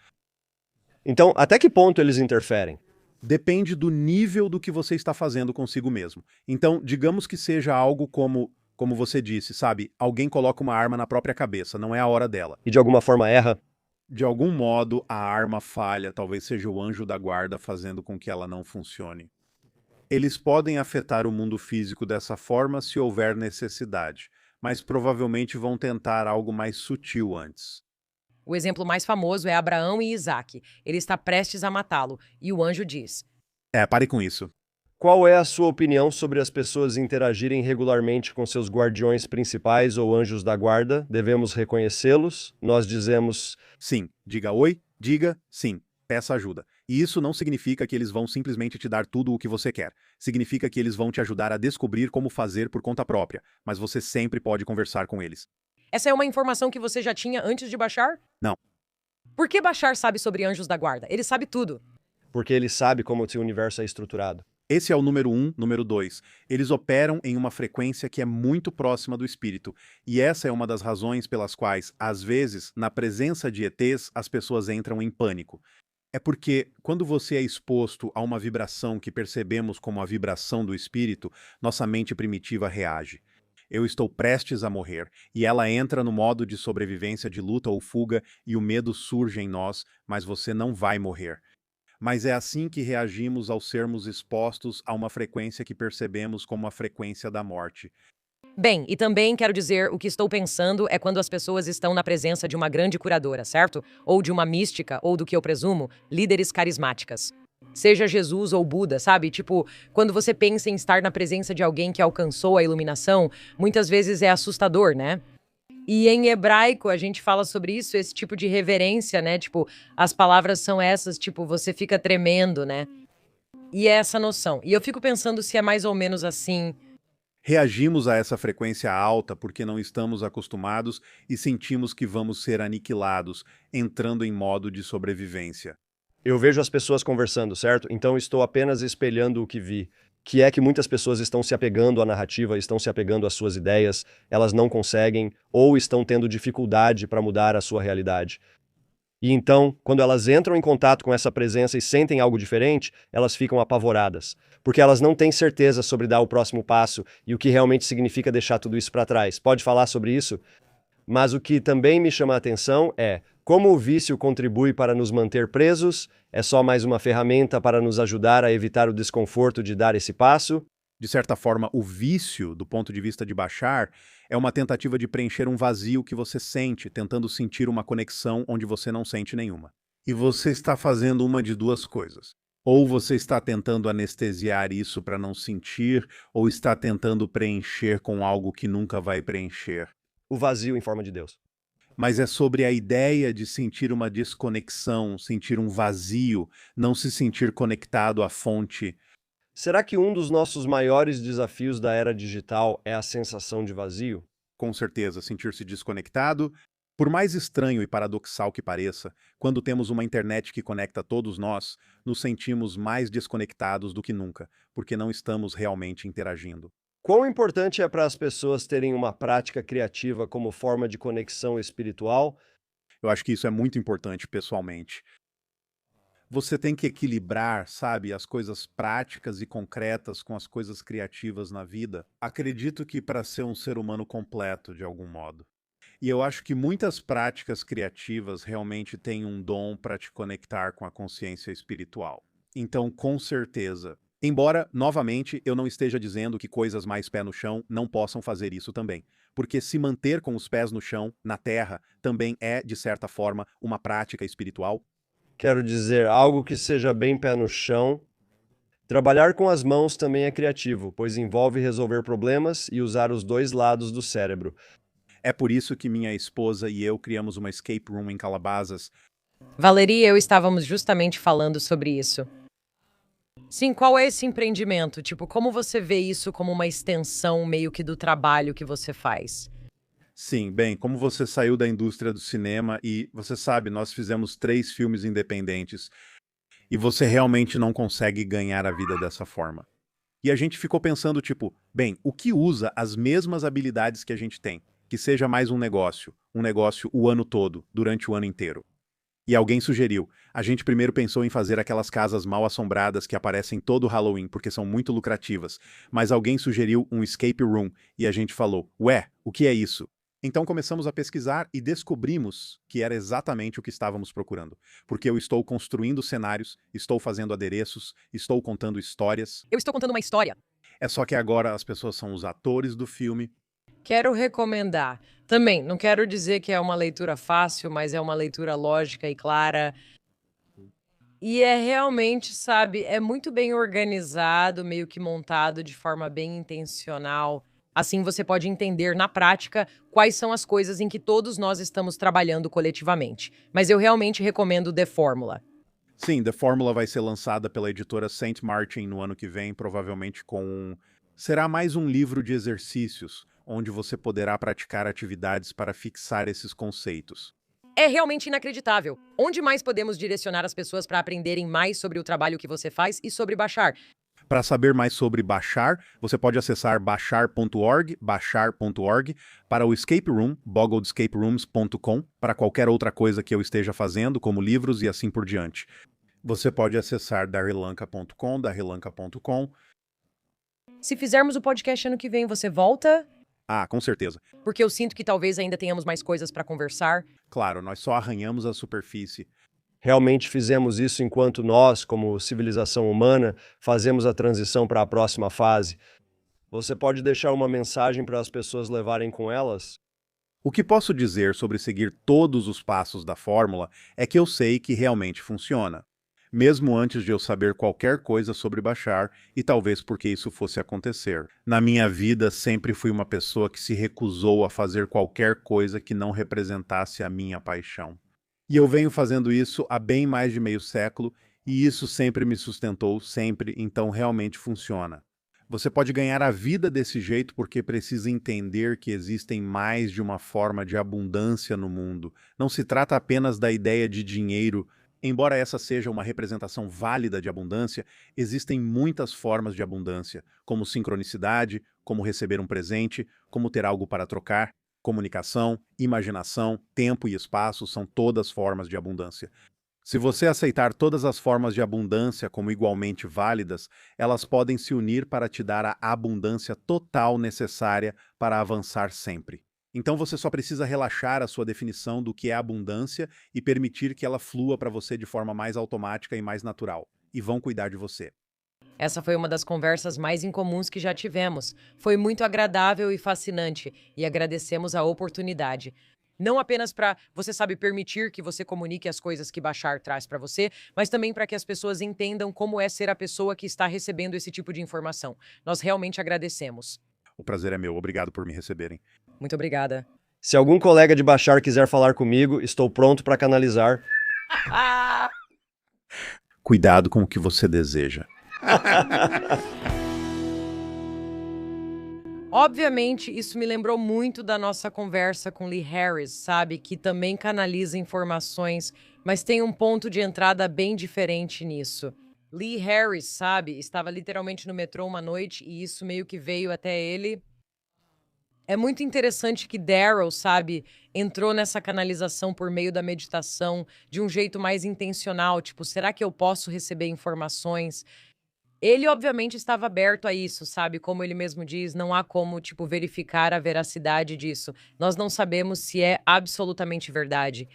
Então, até que ponto eles interferem? Depende do nível do que você está fazendo consigo mesmo. Então, digamos que seja algo como você disse, sabe? Alguém coloca uma arma na própria cabeça, não é a hora dela. E de alguma forma erra? De algum modo, a arma falha, talvez seja o anjo da guarda fazendo com que ela não funcione. Eles podem afetar o mundo físico dessa forma se houver necessidade, mas provavelmente vão tentar algo mais sutil antes. O exemplo mais famoso é Abraão e Isaque. Ele está prestes a matá-lo, e o anjo diz: Pare com isso. Qual é a sua opinião sobre as pessoas interagirem regularmente com seus guardiões principais ou anjos da guarda? Devemos reconhecê-los? Nós dizemos, Sim, diga oi, diga sim, peça ajuda. E isso não significa que eles vão simplesmente te dar tudo o que você quer. Significa que eles vão te ajudar a descobrir como fazer por conta própria, mas você sempre pode conversar com eles. essa é uma informação que você já tinha antes de Bashar? Não. Por que Bashar sabe sobre anjos da guarda? Ele sabe tudo. porque ele sabe como o seu universo é estruturado. Esse é o número 1, número 2. Eles operam em uma frequência que é muito próxima do espírito. E essa é uma das razões pelas quais, às vezes, na presença de ETs, as pessoas entram em pânico. É porque, quando você é exposto a uma vibração que percebemos como a vibração do espírito, nossa mente primitiva reage. Eu estou prestes a morrer, e ela entra no modo de sobrevivência de luta ou fuga, e o medo surge em nós, mas você não vai morrer. Mas é assim que reagimos ao sermos expostos a uma frequência que percebemos como a frequência da morte. Bem, e também quero dizer, o que estou pensando é quando as pessoas estão na presença de uma grande curadora, certo? Ou de uma mística, ou do que eu presumo, líderes carismáticas. Seja Jesus ou Buda, sabe? Tipo, quando você pensa em estar na presença de alguém que alcançou a iluminação, muitas vezes é assustador, né? E em hebraico a gente fala sobre isso, esse tipo de reverência, né? Tipo, as palavras são essas, tipo, você fica tremendo, né? E é essa noção. E eu fico pensando se é mais ou menos assim. Reagimos a essa frequência alta porque não estamos acostumados e sentimos que vamos ser aniquilados, entrando em modo de sobrevivência. Eu vejo as pessoas conversando, certo? Então estou apenas espelhando o que vi, que é que muitas pessoas estão se apegando à narrativa, estão se apegando às suas ideias, elas não conseguem ou estão tendo dificuldade para mudar a sua realidade. E então, quando elas entram em contato com essa presença e sentem algo diferente, elas ficam apavoradas, porque elas não têm certeza sobre dar o próximo passo e o que realmente significa deixar tudo isso para trás. Pode falar sobre isso? Mas o que também me chama a atenção é como o vício contribui para nos manter presos, é só mais uma ferramenta para nos ajudar a evitar o desconforto de dar esse passo? De certa forma, o vício, do ponto de vista de Bashar, é uma tentativa de preencher um vazio que você sente, tentando sentir uma conexão onde você não sente nenhuma. E você está fazendo uma de duas coisas. Ou você está tentando anestesiar isso para não sentir, ou está tentando preencher com algo que nunca vai preencher. O vazio em forma de Deus. Mas é sobre a ideia de sentir uma desconexão, sentir um vazio, não se sentir conectado à fonte. Será que um dos nossos maiores desafios da era digital é a sensação de vazio? Com certeza, sentir-se desconectado. Por mais estranho e paradoxal que pareça, quando temos uma internet que conecta todos nós, nos sentimos mais desconectados do que nunca, porque não estamos realmente interagindo. Quão importante é para as pessoas terem uma prática criativa como forma de conexão espiritual? Eu acho que isso é muito importante pessoalmente. Você tem que equilibrar, sabe, as coisas práticas e concretas com as coisas criativas na vida. Acredito que para ser um ser humano completo, de algum modo. E eu acho que muitas práticas criativas realmente têm um dom para te conectar com a consciência espiritual. Então, com certeza. Embora, novamente, eu não esteja dizendo que coisas mais pé no chão não possam fazer isso também. Porque se manter com os pés no chão, na terra, também é, de certa forma, uma prática espiritual. Quero dizer, algo que seja bem pé no chão. Trabalhar com as mãos também é criativo, pois envolve resolver problemas e usar os dois lados do cérebro. É por isso que minha esposa e eu criamos uma escape room em Calabasas. Valerie e eu estávamos justamente falando sobre isso. Sim, qual é esse empreendimento? Tipo, como você vê isso como uma extensão meio que do trabalho que você faz? Sim, bem, como você saiu da indústria do cinema e, você sabe, nós fizemos 3 filmes independentes e você realmente não consegue ganhar a vida dessa forma. E a gente ficou pensando, tipo, bem, o que usa as mesmas habilidades que a gente tem? Que seja mais um negócio o ano todo, durante o ano inteiro. E alguém sugeriu. A gente primeiro pensou em fazer aquelas casas mal assombradas que aparecem todo Halloween porque são muito lucrativas. Mas alguém sugeriu um escape room e a gente falou, ué, o que é isso? Então começamos a pesquisar e descobrimos que era exatamente o que estávamos procurando. Porque eu estou construindo cenários, estou fazendo adereços, estou contando histórias. Eu estou contando uma história. É só que agora as pessoas são os atores do filme. Quero recomendar. Também, não quero dizer que é uma leitura fácil, mas é uma leitura lógica e clara. E é realmente, sabe, é muito bem organizado, meio que montado de forma bem intencional. Assim você pode entender na prática quais são as coisas em que todos nós estamos trabalhando coletivamente. Mas eu realmente recomendo The Fórmula. Sim, The Fórmula vai ser lançada pela editora Saint Martin no ano que vem, provavelmente com será mais um livro de exercícios, onde você poderá praticar atividades para fixar esses conceitos. É realmente inacreditável. Onde mais podemos direcionar as pessoas para aprenderem mais sobre o trabalho que você faz e sobre baixar? Para saber mais sobre Bashar, você pode acessar bashar.org, para o Escape Room, boggledescaperooms.com, para qualquer outra coisa que eu esteja fazendo, como livros e assim por diante. Você pode acessar darrylanka.com. Se fizermos o podcast ano que vem, você volta? Ah, com certeza. Porque eu sinto que talvez ainda tenhamos mais coisas para conversar. Claro, nós só arranhamos a superfície. Realmente fizemos isso enquanto nós, como civilização humana, fazemos a transição para a próxima fase. Você pode deixar uma mensagem para as pessoas levarem com elas? O que posso dizer sobre seguir todos os passos da fórmula é que eu sei que realmente funciona. Mesmo antes de eu saber qualquer coisa sobre Bashar, e talvez porque isso fosse acontecer. Na minha vida, sempre fui uma pessoa que se recusou a fazer qualquer coisa que não representasse a minha paixão. E eu venho fazendo isso há bem mais de meio século, e isso sempre me sustentou, sempre, então realmente funciona. Você pode ganhar a vida desse jeito porque precisa entender que existem mais de uma forma de abundância no mundo. Não se trata apenas da ideia de dinheiro. Embora essa seja uma representação válida de abundância, existem muitas formas de abundância, como sincronicidade, como receber um presente, como ter algo para trocar. Comunicação, imaginação, tempo e espaço são todas formas de abundância. Se você aceitar todas as formas de abundância como igualmente válidas, elas podem se unir para te dar a abundância total necessária para avançar sempre. Então você só precisa relaxar a sua definição do que é abundância e permitir que ela flua para você de forma mais automática e mais natural. E vão cuidar de você. Essa foi uma das conversas mais incomuns que já tivemos. Foi muito agradável e fascinante, e agradecemos a oportunidade. Não apenas para, você sabe, permitir que você comunique as coisas que Bashar traz para você, mas também para que as pessoas entendam como é ser a pessoa que está recebendo esse tipo de informação. Nós realmente agradecemos. O prazer é meu. Obrigado por me receberem. Muito obrigada. Se algum colega de Bashar quiser falar comigo, estou pronto para canalizar. Cuidado com o que você deseja. Obviamente, isso me lembrou muito da nossa conversa com Lee Harris, sabe? Que também canaliza informações, mas tem um ponto de entrada bem diferente nisso. Lee Harris, sabe, estava literalmente no metrô uma noite e isso meio que veio até ele. É muito interessante que Daryl, sabe, entrou nessa canalização por meio da meditação de um jeito mais intencional, tipo, será que eu posso receber informações? Ele obviamente estava aberto a isso, sabe? Como ele mesmo diz, não há como, tipo, verificar a veracidade disso. Nós não sabemos se é absolutamente verdade.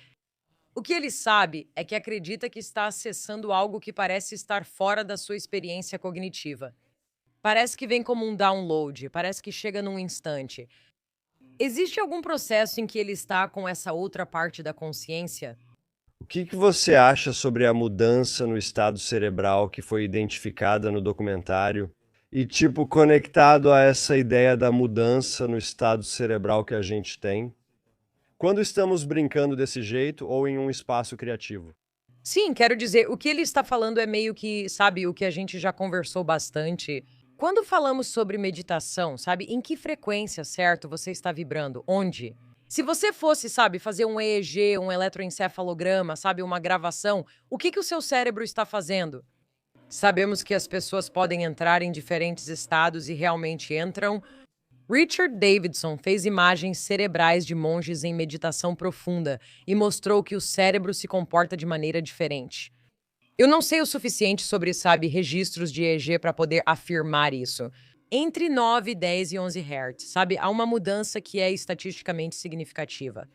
O que ele sabe é que acredita que está acessando algo que parece estar fora da sua experiência cognitiva. Parece que vem como um download, parece que chega num instante. Existe algum processo em que ele está com essa outra parte da consciência? O que você acha sobre a mudança no estado cerebral que foi identificada no documentário e, tipo, conectado a essa ideia da mudança no estado cerebral que a gente tem? Quando estamos brincando desse jeito ou em um espaço criativo? Sim, quero dizer, o que ele está falando é meio que, sabe, o que a gente já conversou bastante. Quando falamos sobre meditação, sabe, em que frequência, certo, você está vibrando? Onde? Se você fosse, sabe, fazer um EEG, um eletroencefalograma, sabe, uma gravação, o que o seu cérebro está fazendo? Sabemos que as pessoas podem entrar em diferentes estados e realmente entram. Richard Davidson fez imagens cerebrais de monges em meditação profunda e mostrou que o cérebro se comporta de maneira diferente. Eu não sei o suficiente sobre, sabe, registros de EEG para poder afirmar isso. Entre 9, 10 e 11 Hz, sabe, há uma mudança que é estatisticamente significativa.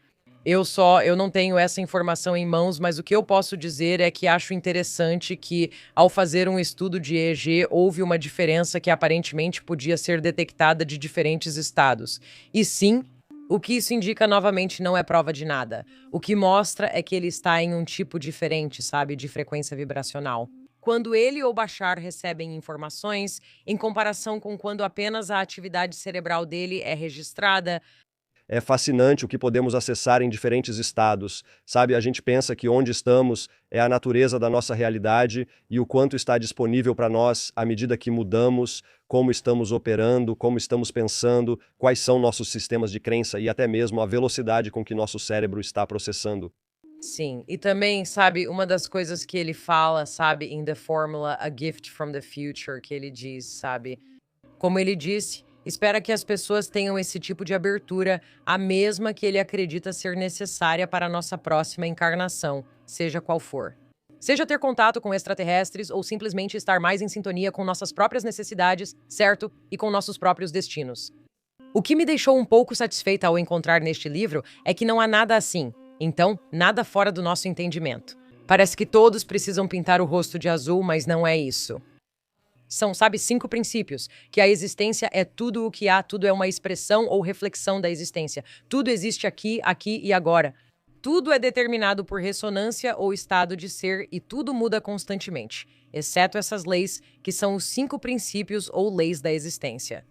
Eu não tenho essa informação em mãos, mas o que eu posso dizer é que acho interessante que, ao fazer um estudo de EEG, houve uma diferença que aparentemente podia ser detectada de diferentes estados. E sim, o que isso indica novamente não é prova de nada. O que mostra é que ele está em um tipo diferente, sabe, de frequência vibracional. Quando ele ou Bashar recebem informações, em comparação com quando apenas a atividade cerebral dele é registrada. É fascinante o que podemos acessar em diferentes estados, sabe? A gente pensa que onde estamos é a natureza da nossa realidade e o quanto está disponível para nós à medida que mudamos, como estamos operando, como estamos pensando, quais são nossos sistemas de crença e até mesmo a velocidade com que nosso cérebro está processando. Sim, e também, sabe, uma das coisas que ele fala, sabe, em The Formula, A Gift from the Future, que ele diz, sabe, como ele disse, espera que as pessoas tenham esse tipo de abertura, a mesma que ele acredita ser necessária para a nossa próxima encarnação, seja qual for. Seja ter contato com extraterrestres ou simplesmente estar mais em sintonia com nossas próprias necessidades, certo? E com nossos próprios destinos. O que me deixou um pouco satisfeita ao encontrar neste livro é que não há nada assim. Então, nada fora do nosso entendimento. Parece que todos precisam pintar o rosto de azul, mas não é isso. São, sabe, 5 princípios, que a existência é tudo o que há, tudo é uma expressão ou reflexão da existência. Tudo existe aqui, aqui e agora. Tudo é determinado por ressonância ou estado de ser e tudo muda constantemente, exceto essas leis, que são os 5 princípios ou leis da existência.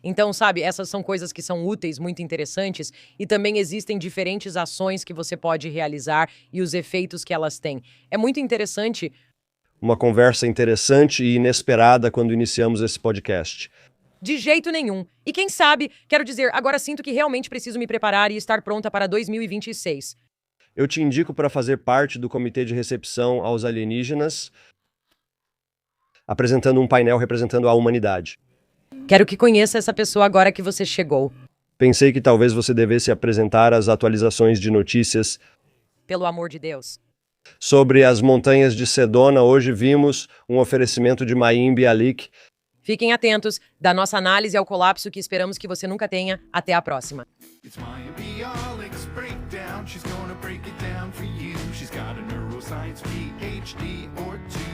Então, sabe, essas são coisas que são úteis, muito interessantes, e também existem diferentes ações que você pode realizar e os efeitos que elas têm. É muito interessante. Uma conversa interessante e inesperada quando iniciamos esse podcast. De jeito nenhum. E quem sabe, quero dizer, agora sinto que realmente preciso me preparar e estar pronta para 2026. Eu te indico para fazer parte do comitê de recepção aos alienígenas, apresentando um painel representando a humanidade. Quero que conheça essa pessoa agora que você chegou. Pensei que talvez você devesse apresentar as atualizações de notícias. Pelo amor de Deus. Sobre as montanhas de Sedona, hoje vimos um oferecimento de Mayim Bialik. Fiquem atentos, da nossa análise ao colapso que esperamos que você nunca tenha. Até a próxima. It's Maya Bialik's breakdown. She's gonna break it down for you. She's got a neuroscience PhD or two.